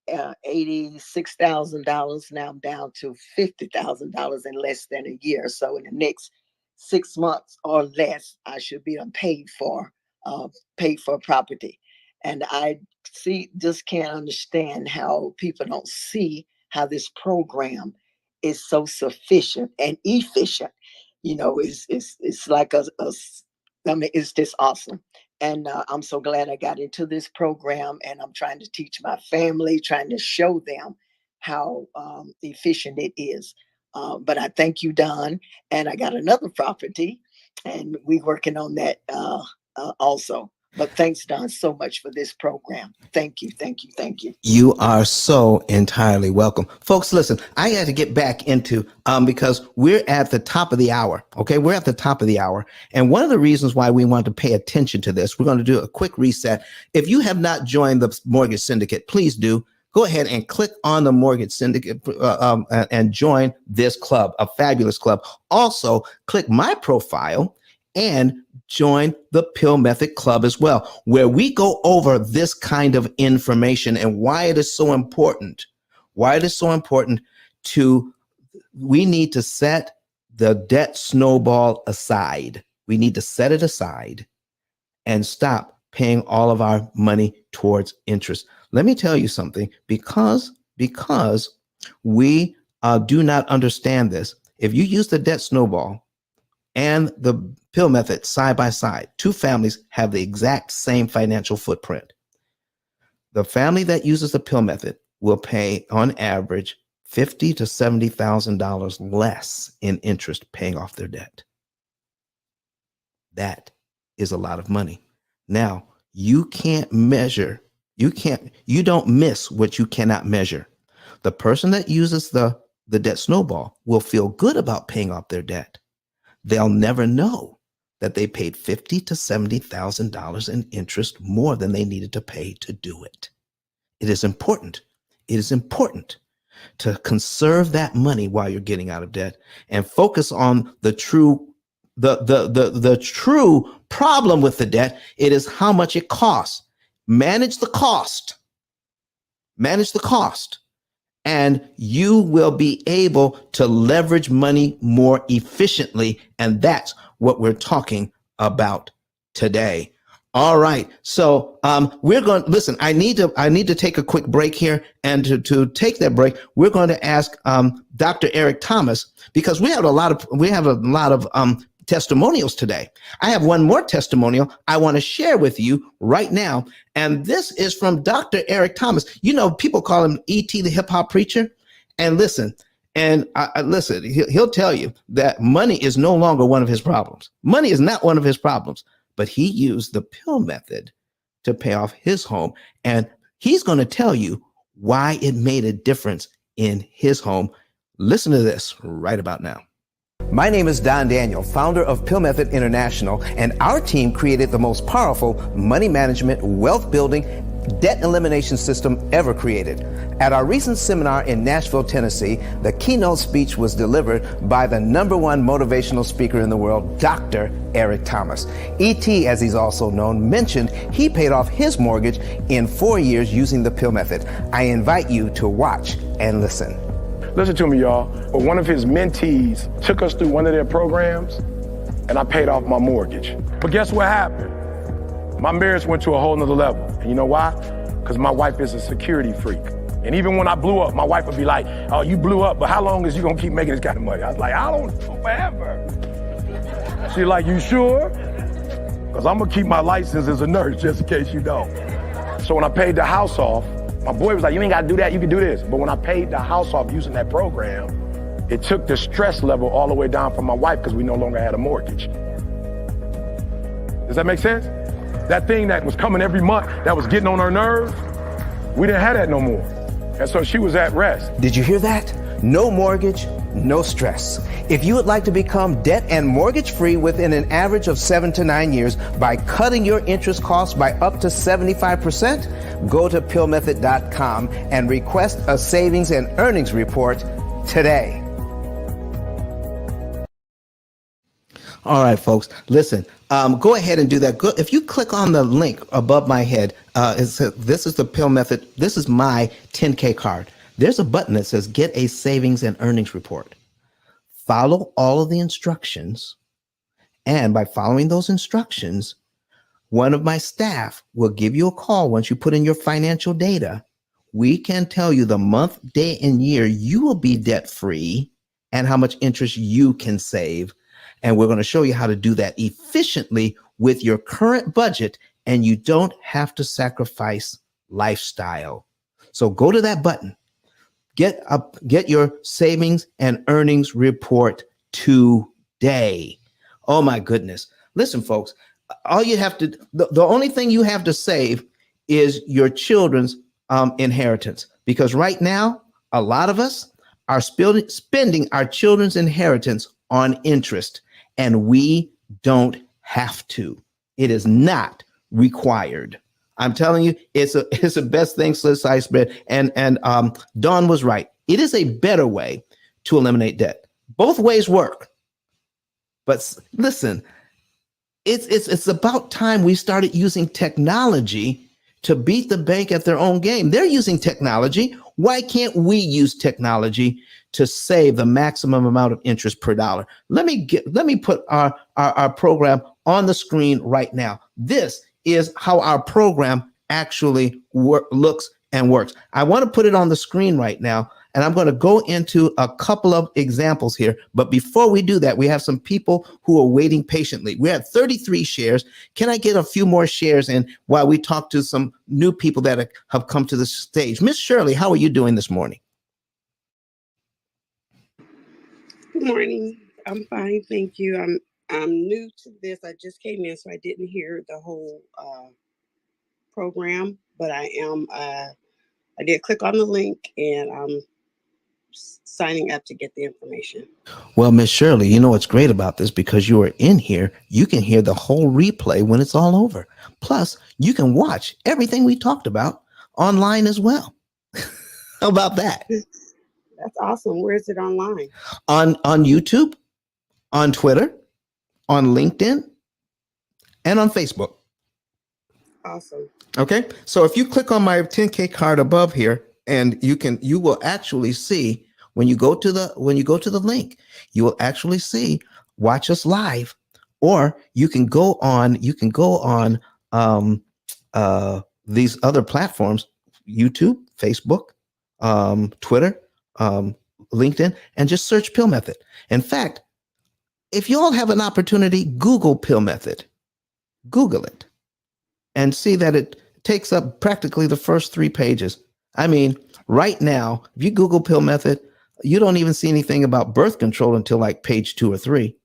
$86,000. Now I'm down to $50,000 in less than a year. So in the next 6 months or less, I should be paid for property. And I just can't understand how people don't see how this program is so sufficient and efficient. It's like it's just awesome. And I'm so glad I got into this program, and I'm trying to teach my family, trying to show them how efficient it is. But I thank you, Don. And I got another property, and we're working on that also. But thanks, Don, so much for this program. Thank you, thank you, thank you. You are so entirely welcome. Folks, listen, I had to get back into, because we're at the top of the hour, okay? We're at the top of the hour. And one of the reasons why we want to pay attention to this, we're going to do a quick reset. If you have not joined the Mortgage Syndicate, please do. Go ahead and click on the Mortgage Syndicate and join this club, a fabulous club. Also, click my profile and join the P.I.L.L. Method Club as well, where we go over this kind of information and why it is so important. Why it is so important we need to set the debt snowball aside. We need to set it aside and stop paying all of our money towards interest. Let me tell you something, because we do not understand this. If you use the debt snowball and the P.I.L.L. method side by side, two families have the exact same financial footprint. The family that uses the P.I.L.L. method will pay on average $50,000 to $70,000 less in interest paying off their debt. That is a lot of money. Now, You can't measure. You don't miss what you cannot measure. The person that uses the debt snowball will feel good about paying off their debt. They'll never know that they paid $50,000 to $70,000 in interest more than they needed to pay to do it. It is important. It is important to conserve that money while you're getting out of debt and focus on the true problem with the debt. It is how much it costs. Manage the cost. Manage the cost. And you will be able to leverage money more efficiently. And that's what we're talking about today. All right. So we're going to listen. I need to take a quick break here. And to take that break, we're going to ask Dr. Eric Thomas, because we have a lot of testimonials today. I have one more testimonial I want to share with you right now. And this is from Dr. Eric Thomas. You know, people call him E.T. the hip hop preacher. And listen, he'll tell you that money is no longer one of his problems. Money is not one of his problems, but he used the P.I.L.L method to pay off his home. And he's going to tell you why it made a difference in his home. Listen to this right about now. My name is Don Daniel, founder of P.I.L.L Method International, and our team created the most powerful money management, wealth building, debt elimination system ever created. At our recent seminar in Nashville, Tennessee, the keynote speech was delivered by the #1 motivational speaker in the world, Dr. Eric Thomas. E.T., as he's also known, mentioned he paid off his mortgage in 4 years using the P.I.L.L Method. I invite you to watch and listen. Listen to me, y'all. But one of his mentees took us through one of their programs, and I paid off my mortgage. But guess what happened? My marriage went to a whole nother level. And you know why? Because my wife is a security freak. And even when I blew up, my wife would be like, oh, you blew up, but how long is you gonna keep making this kind of money? I was like, I don't know, forever. She's like, you sure? Because I'm gonna keep my license as a nurse just in case you don't. So when I paid the house off, my boy was like, you ain't gotta do that, you can do this. But when I paid the house off using that program, it took the stress level all the way down for my wife because we no longer had a mortgage. Does that make sense? That thing that was coming every month, that was getting on her nerves, we didn't have that no more. And so she was at rest. Did you hear that? No mortgage, no stress. If you would like to become debt and mortgage free within an average of 7 to 9 years by cutting your interest costs by up to 75%, go to pillmethod.com and request a savings and earnings report today. All right, folks, listen, go ahead and do that. If you click on the link above my head, this is the P.I.L.L Method. This is my 10K card. There's a button that says get a savings and earnings report. Follow all of the instructions. And by following those instructions, one of my staff will give you a call once you put in your financial data. We can tell you the month, day, and year you will be debt free and how much interest you can save. And we're going to show you how to do that efficiently with your current budget, and you don't have to sacrifice lifestyle. So go to that button, get your savings and earnings report today. Oh my goodness. Listen, folks, all you have to, the only thing you have to save is your children's inheritance, because right now, a lot of us are spending our children's inheritance on interest. And we don't have to. It is not required. I'm telling you, it's the best thing since sliced bread. And Dawn was right. It is a better way to eliminate debt. Both ways work. But listen, it's about time we started using technology to beat the bank at their own game. They're using technology. Why can't we use technology to save the maximum amount of interest per dollar? Let me put our program on the screen right now. This is how our program actually looks and works. I want to put it on the screen right now, and I'm going to go into a couple of examples here. But before we do that, we have some people who are waiting patiently. We have 33 shares. Can I get a few more shares in while we talk to some new people that have come to the stage? Miss Shirley, how are you doing this morning? Good morning. I'm fine, thank you. I'm new to this. I just came in, so I didn't hear the whole program, but I am. I did click on the link, and I'm signing up to get the information. Well, Miss Shirley, you know what's great about this, because you are in here, you can hear the whole replay when it's all over. Plus, you can watch everything we talked about online as well. How about that? That's awesome. Where is it online? On YouTube, on Twitter, on LinkedIn, and on Facebook. Awesome. Okay, so if you click on my 10K card above here, and you will actually see when you go to the link, you will actually see watch us live, or you can go on these other platforms, YouTube, Facebook, Twitter, LinkedIn, and just search P.I.L.L Method. In fact, if you all have an opportunity, Google P.I.L.L Method. Google it and see that it takes up practically the first 3 pages. I mean, right now, if you Google P.I.L.L Method, you don't even see anything about birth control until like page 2 or 3.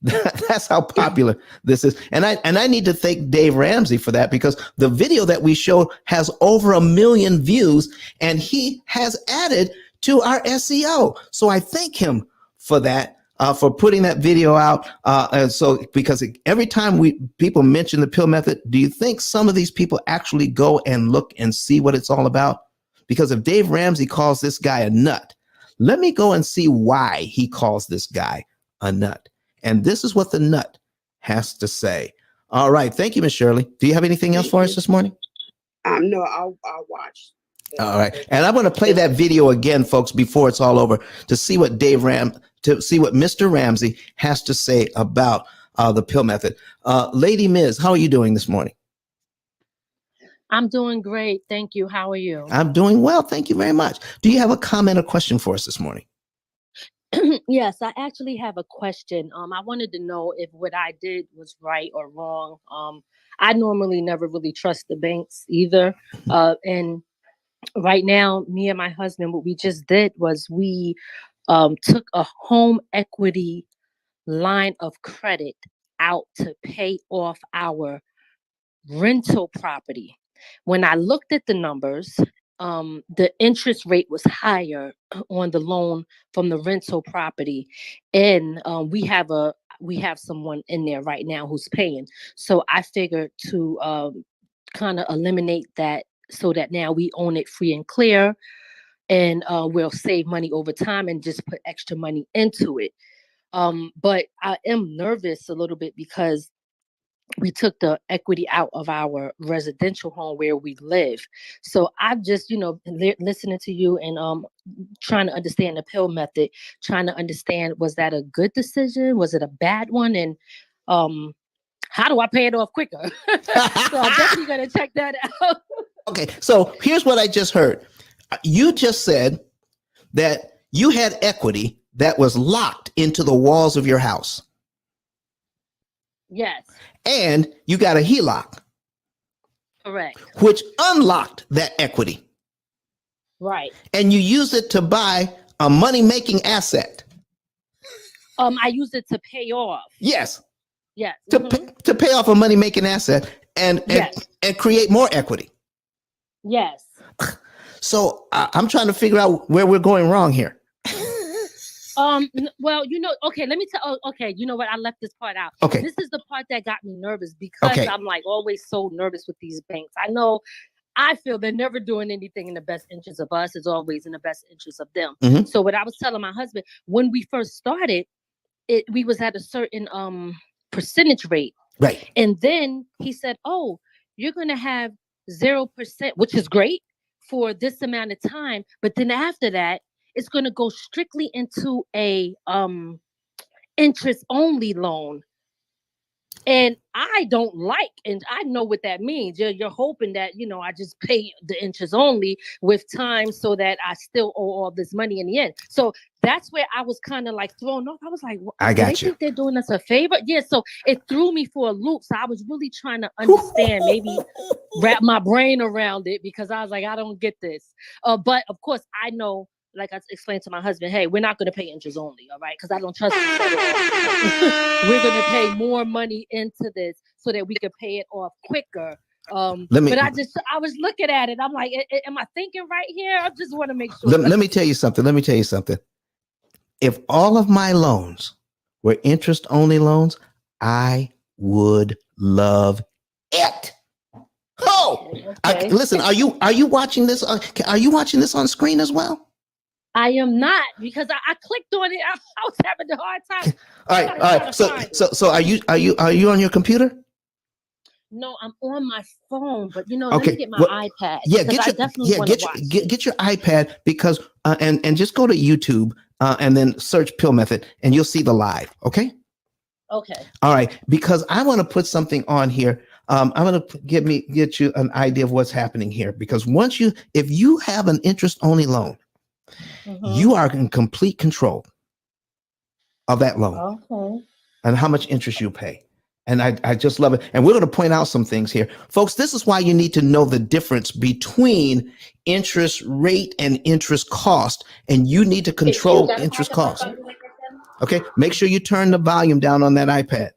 That's how popular this is. And I need to thank Dave Ramsey for that, because the video that we showed has over 1 million views, and he has added to our SEO. So I thank him for that, for putting that video out. And so, because every time people mention the P.I.L.L Method, do you think some of these people actually go and look and see what it's all about? Because if Dave Ramsey calls this guy a nut, let me go and see why he calls this guy a nut. And this is what the nut has to say. All right. Thank you, Miss Shirley. Do you have anything else for us this morning? No, I'll watch. All right. And I'm going to play that video again, folks, before it's all over, to see what Mr. Ramsey has to say about the P.I.L.L Method. Lady Ms., how are you doing this morning? I'm doing great. Thank you. How are you? I'm doing well. Thank you very much. Do you have a comment or question for us this morning? Yes, I actually have a question. I wanted to know if what I did was right or wrong. I normally never really trust the banks either. And right now, me and my husband, what we just did was we took a home equity line of credit out to pay off our rental property. When I looked at the numbers, the interest rate was higher on the loan from the rental property, and we have someone in there right now who's paying. So I figured to kind of eliminate that, so that now we own it free and clear, and we'll save money over time and just put extra money into it. But I am nervous a little bit because we took the equity out of our residential home where we live. So I'm just, listening to you and trying to understand the P.I.L.L Method, trying to understand, was that a good decision? Was it a bad one? And how do I pay it off quicker? So I'm definitely going to check that out. Okay, so here's what I just heard. You just said that you had equity that was locked into the walls of your house. Yes. And you got a HELOC. Correct. Which unlocked that equity. Right. And you used it to buy a money-making asset. I used it to pay off. Yes. Yes. To pay off a money-making asset and create more equity. Yes. So I'm trying to figure out where we're going wrong here. Well, okay, let me tell. Okay, you know what? I left this part out. Okay. This is the part that got me nervous, because I'm like always so nervous with these banks. I feel they're never doing anything in the best interest of us. It's always in the best interest of them. Mm-hmm. So what I was telling my husband, when we first started, we was at a certain percentage rate. Right. And then he said, "Oh, you're gonna have 0%, which is great for this amount of time, but then after that, it's going to go strictly into a interest only loan." And I don't like, and I know what that means. You're hoping that, I just pay the interest only with time, so that I still owe all this money in the end. So that's where I was kind of like thrown off. I was like, I got you. Think they're doing us a favor? Yeah. So it threw me for a loop. So I was really trying to understand, maybe wrap my brain around it, because I was like, I don't get this. But of course, I know, like I explained to my husband, hey, we're not going to pay interest only, all right? Because I don't trust this at all. We're going to pay more money into this so that we can pay it off quicker. But I was looking at it. I'm like, am I thinking right here? I just want to make sure. Let me tell you something. If all of my loans were interest only loans, I would love it. Oh, Okay. Listen, are you watching this? Are you watching this on screen as well? I am not, because I clicked on it. I was having a hard time. All right. So are you on your computer? No, I'm on my phone, but let Okay, me get my iPad. Yeah, because I definitely want to watch. Get your iPad, because and just go to YouTube and then search P.I.L.L method, and you'll see the live. Okay. Okay. All right, because I want to put something on here. I'm going to get you an idea of what's happening here, because if you have an interest only loan, you are in complete control of that loan and how much interest you pay. And I just love it. And we're going to point out some things here. Folks, this is why you need to know the difference between interest rate and interest cost. And you need to control interest cost. Okay, make sure you turn the volume down on that iPad.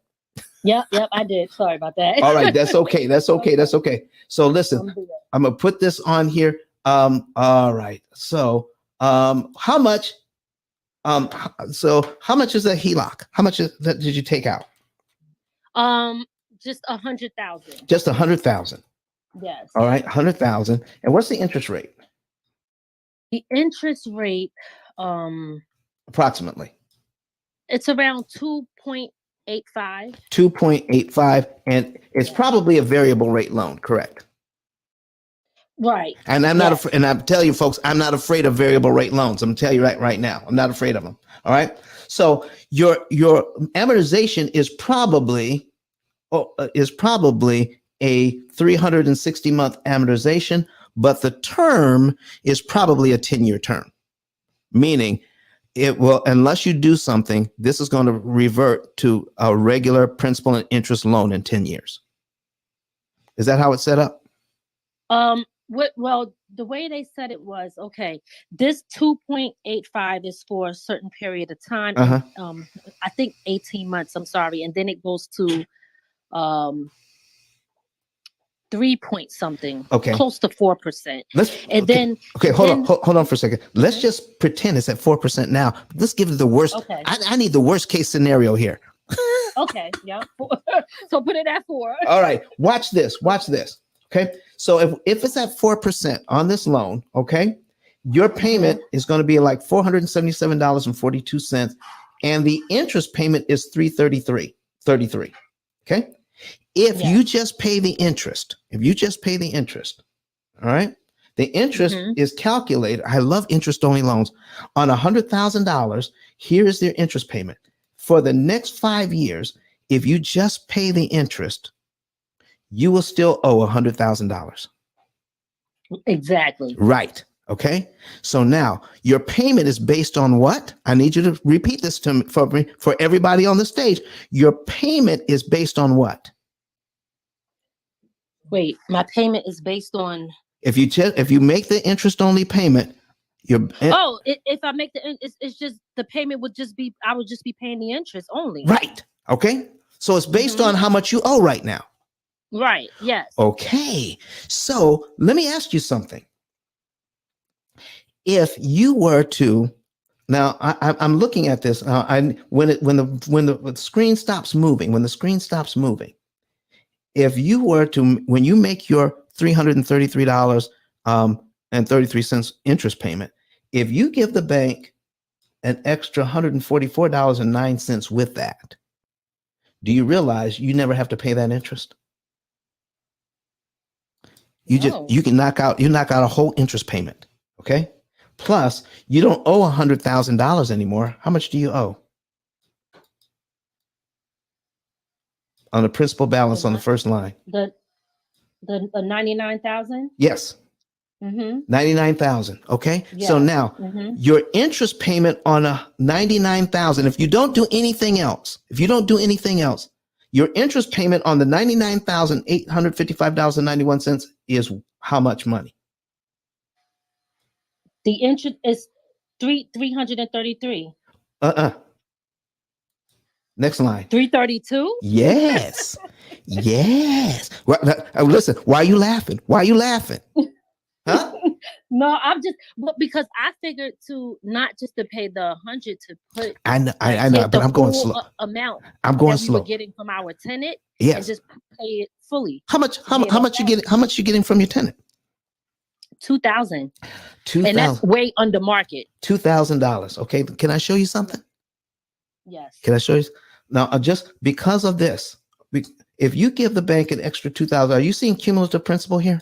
Yep, I did. Sorry about that. All right, that's okay. So listen, I'm going to put this on here. All right. So how much is a HELOC? How much did you take out? Just 100,000. Just 100,000. Yes. All right, 100,000. And what's the interest rate? The interest rate, approximately. It's around 2.85. 2.85, and it's probably a variable rate loan, correct? Right. And I'm not afraid, and I'm telling you, folks, I'm not afraid of variable rate loans. I'm telling you right now, I'm not afraid of them. All right. So your amortization is probably a 360-month amortization, but the term is probably a 10-year term, meaning it will, unless you do something, this is going to revert to a regular principal and interest loan in 10 years. Is that how it's set up? Well, the way they said it was, okay, this 2.85 is for a certain period of time. And, I think 18 months, I'm sorry. And then it goes to 3 point something, close to 4%. Hold on for a second. Let's just pretend it's at 4% now. Let's give it the worst. Okay. I need the worst case scenario here. Okay. Yeah. So put it at 4. All right. Watch this. Okay. So if it's at 4% on this loan, okay, your payment is going to be like $477.42, and the interest payment is $333.33. Okay. If you just pay the interest, all right, the interest is calculated. I love interest only loans. On $100,000, here is their interest payment. For the next 5 years, if you just pay the interest, you will still owe $100,000. Exactly. Right. Okay. So now your payment is based on what? I need you to repeat this to me for everybody on the stage. Your payment is based on what? Wait, my payment is based on. If you make the interest only payment, if I make it's just the payment would just be, I would just be paying the interest only. Right. Okay. So it's based on how much you owe right now. Right. Yes. Okay. So let me ask you something. If you were to, now I'm looking at this. When the screen stops moving, if you were to, when you make your $333.33 interest payment, if you give the bank an extra $144.09 with that, do you realize you never have to pay that interest? You can knock out a whole interest payment. Okay. Plus, you don't owe $100,000 anymore. How much do you owe on the principal balance on the first line? The 99,000. Yes. 99,000. Okay. Yeah. So now your interest payment on a 99,000, if you don't do anything else, your interest payment on the $99,855.91 is how much money? The interest is 333. Next line. 332. Yes. Yes. Well, listen, why are you laughing? Why are you laughing? Huh? No, I'm just because I figured to not just to pay the 100 to put. I know, like, I know, take but the I'm going full, slow. Amount I'm going that we were slow. getting from our tenant, Yes. and just pay it fully. How much you getting? How much you getting from your tenant? 2,000. $2,000. And that's way under market. $2,000. Okay. Can I show you something? Yes. Can I show you? Now, just because of this, if you give the bank an extra $2,000, are you seeing cumulative principal here?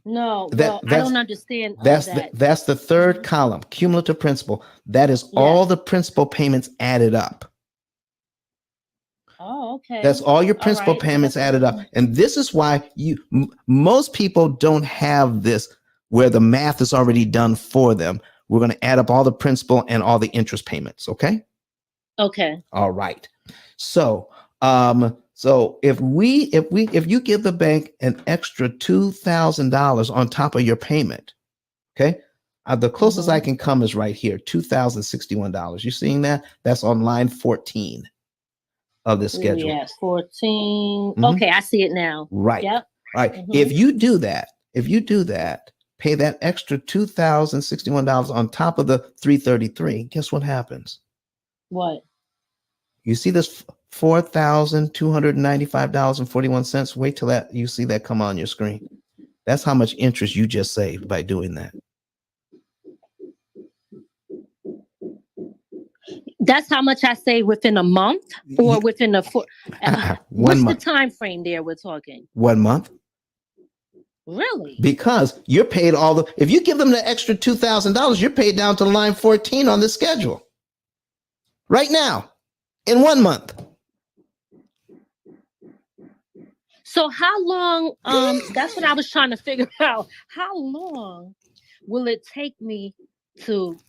No, well, I don't understand that's that. That's the third column, cumulative principal. That is all the principal payments added up. Oh, okay. That's all your principal payments added up. And this is why most people don't have this where the math is already done for them. We're going to add up all the principal and all the interest payments. Okay. Okay. All right. So, so if you give the bank an extra $2,000 on top of your payment, okay, the closest I can come is right here, $2,061. You seeing that? That's on line 14 of this schedule. Yes, 14. Okay, I see it now. Right. Yep. Right. If you do that, pay that extra $2,061 on top of the 333. Guess what happens? What? You see this $4,295.41. Wait till you see that come on your screen. That's how much interest you just saved by doing that. That's how much I save within a month or within a what's month. The time frame there we're talking? 1 month. Really? Because you're paid if you give them the extra $2,000, you're paid down to line 14 on the schedule. Right now, in 1 month. So how long, that's what I was trying to figure out. How long will it take me to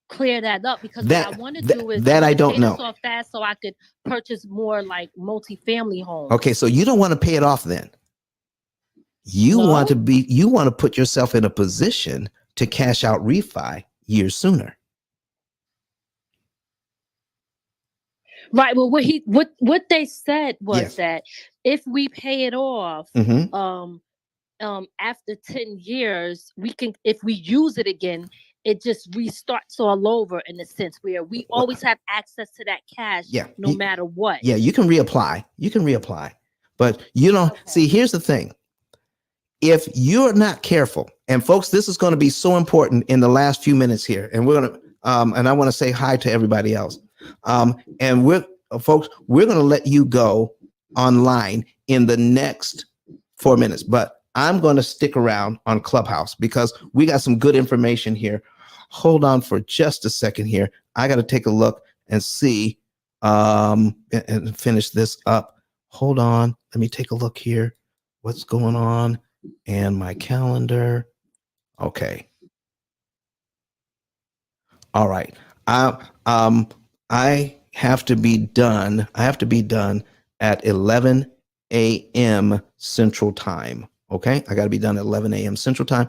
clear that up? Because what I want to do is I don't pay know. this off fast so I could purchase more like multifamily homes. Okay, so you don't want to pay it off then. You want to put yourself in a position to cash out refi years sooner. Right. Well, what they said was that if we pay it off, after 10 years, we can, if we use it again, it just restarts all over in a sense where we always have access to that cash no matter what. Yeah, you can reapply. But you don't see, here's the thing. If you're not careful, and folks, this is going to be so important in the last few minutes here, and we're going to, and I want to say hi to everybody else. And we're going to let you go online in the next 4 minutes, but I'm going to stick around on Clubhouse because we got some good information here. Hold on for just a second here. I got to take a look and see, and finish this up. Hold on. Let me take a look here. What's going on? And my calendar. Okay. All right. I have to be done. At 11 a.m. Central Time. Okay. I got to be done at 11 a.m. Central Time.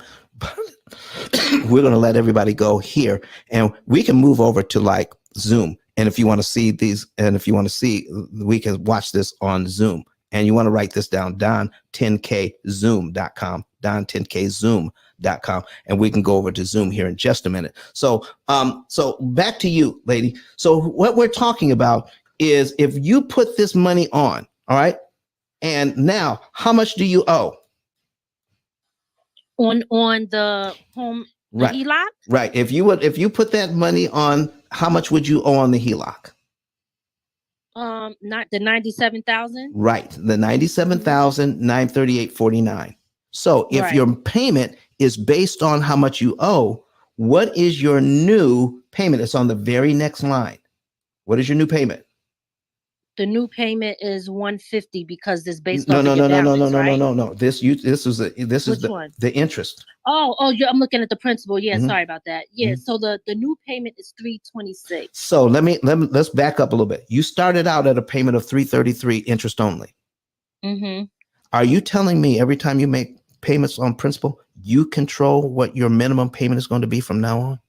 We're going to let everybody go here and we can move over to like Zoom. And if you want to see these, we can watch this on Zoom. And you want to write this down, don10kzoom.com, don10kzoom.com. And we can go over to Zoom here in just a minute. So back to you, lady. So what we're talking about is if you put this money on, all right, and now how much do you owe? On the home, the HELOC? Right. If you put that money on, how much would you owe on the HELOC? Not the 97,000. Right, the 97,938.49. So if your payment is based on how much you owe, what is your new payment? It's on the very next line. What is your new payment? The new payment is $150 because it's based No, on no. This is the interest. Oh, I'm looking at the principal. Yeah, sorry about that. Yeah, so the new payment is $326. So let's back up a little bit. You started out at a payment of $333 interest only. Are you telling me every time you make payments on principal, you control what your minimum payment is going to be from now on?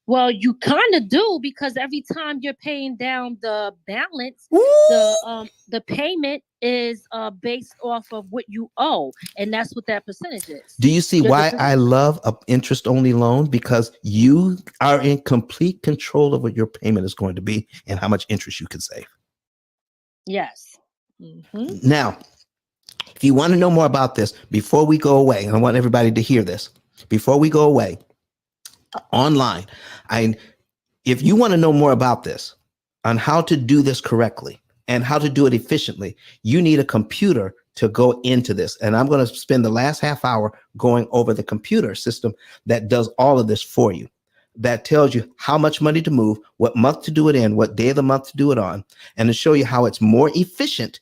Well, you kind of do, because every time you're paying down the balance, the payment is based off of what you owe, and that's what that percentage is. Do you see why I love an interest-only loan? Because you are in complete control of what your payment is going to be and how much interest you can save. Yes. Mm-hmm. Now, if you want to know more about this, before we go away, and I want everybody to hear this, before we go away, online, if you want to know more about this, on how to do this correctly and how to do it efficiently, you need a computer to go into this. And I'm going to spend the last half hour going over the computer system that does all of this for you, that tells you how much money to move, what month to do it in, what day of the month to do it on, and to show you how it's more efficient,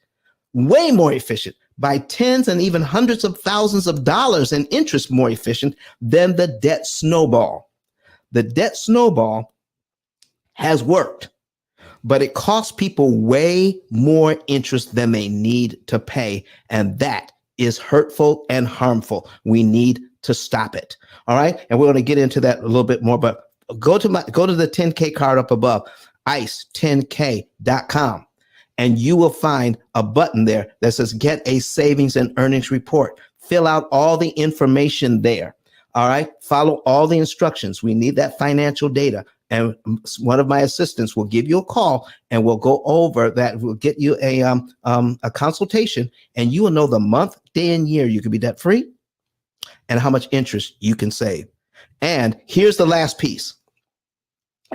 way more efficient, by tens and even hundreds of thousands of dollars in interest more efficient than the Debt Snowball. The Debt Snowball has worked, but it costs people way more interest than they need to pay. And that is hurtful and harmful. We need to stop it. All right. And we're going to get into that a little bit more, but go to the 10K card up above, ice10k.com. And you will find a button there that says get a savings and earnings report. Fill out all the information there. All right. Follow all the instructions. We need that financial data. And one of my assistants will give you a call and we'll go over that. We'll get you a consultation, and you will know the month, day, and year you can be debt free and how much interest you can save. And here's the last piece.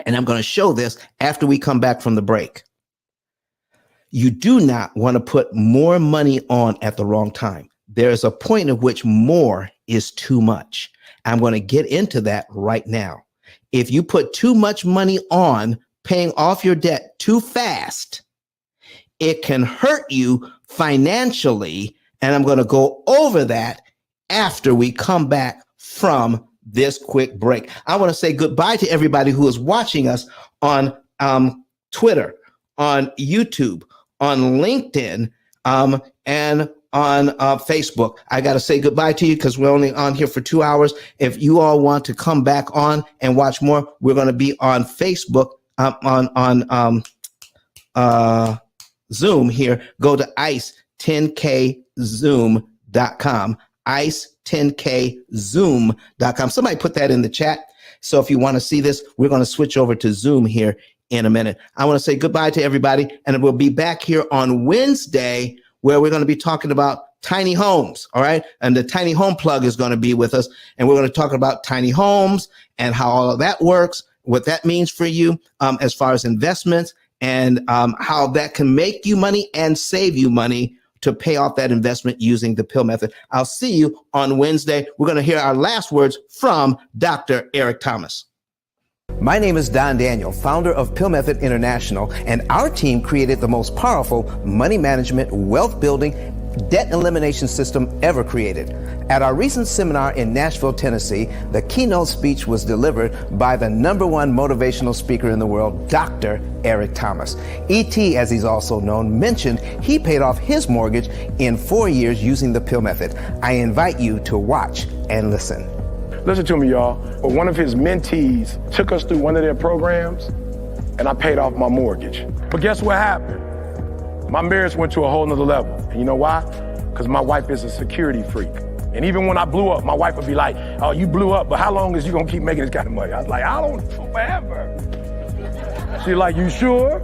And I'm going to show this after we come back from the break. You do not want to put more money on at the wrong time. There is a point at which more is too much. I'm going to get into that right now. If you put too much money on paying off your debt too fast, it can hurt you financially. And I'm going to go over that after we come back from this quick break. I want to say goodbye to everybody who is watching us on Twitter, on YouTube, on LinkedIn, and on Facebook. I got to say goodbye to you because we're only on here for 2 hours. If you all want to come back on and watch more, we're going to be on Facebook, on Zoom here. Go to ice10kzoom.com, ice10kzoom.com. Somebody put that in the chat. So if you want to see this, we're going to switch over to Zoom here in a minute. I want to say goodbye to everybody, and we'll be back here on Wednesday, where we're going to be talking about tiny homes. All right. And the tiny home plug is going to be with us. And we're going to talk about tiny homes and how all of that works, what that means for you as far as investments, and how that can make you money and save you money to pay off that investment using the P.I.L.L method. I'll see you on Wednesday. We're going to hear our last words from Dr. Eric Thomas. My name is Don Daniel, founder of P.I.L.L Method International, and our team created the most powerful money management, wealth building, debt elimination system ever created. At our recent seminar in Nashville, Tennessee, the keynote speech was delivered by the #1 motivational speaker in the world, Dr. Eric Thomas. E.T., as he's also known, mentioned he paid off his mortgage in 4 years using the P.I.L.L method. I invite you to watch and listen. Listen to me, y'all. But one of his mentees took us through one of their programs, and I paid off my mortgage. But guess what happened? My marriage went to a whole nother level. And you know why? Because my wife is a security freak. And even when I blew up, my wife would be like, oh, you blew up, but how long is you gonna keep making this kind of money? I was like, I don't know, forever. She's like, you sure?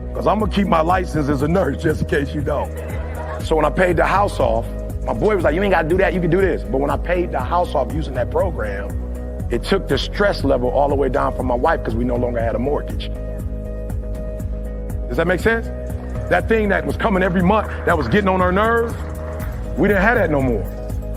Because I'm gonna keep my license as a nurse just in case you don't. So when I paid the house off, my boy was like, you ain't gotta do that, you can do this. But when I paid the house off using that program, it took the stress level all the way down for my wife because we no longer had a mortgage. Does that make sense? That thing that was coming every month, that was getting on her nerves, we didn't have that no more.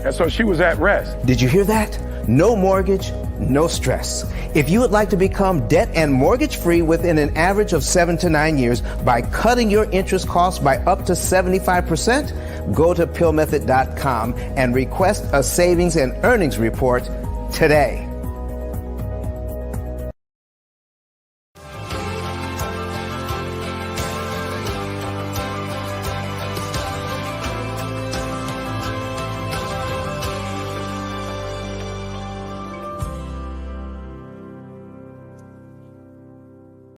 And so she was at rest. Did you hear that? No mortgage, no stress. If you would like to become debt and mortgage free within an average of 7 to 9 years by cutting your interest costs by up to 75%, go to pillmethod.com and request a savings and earnings report today.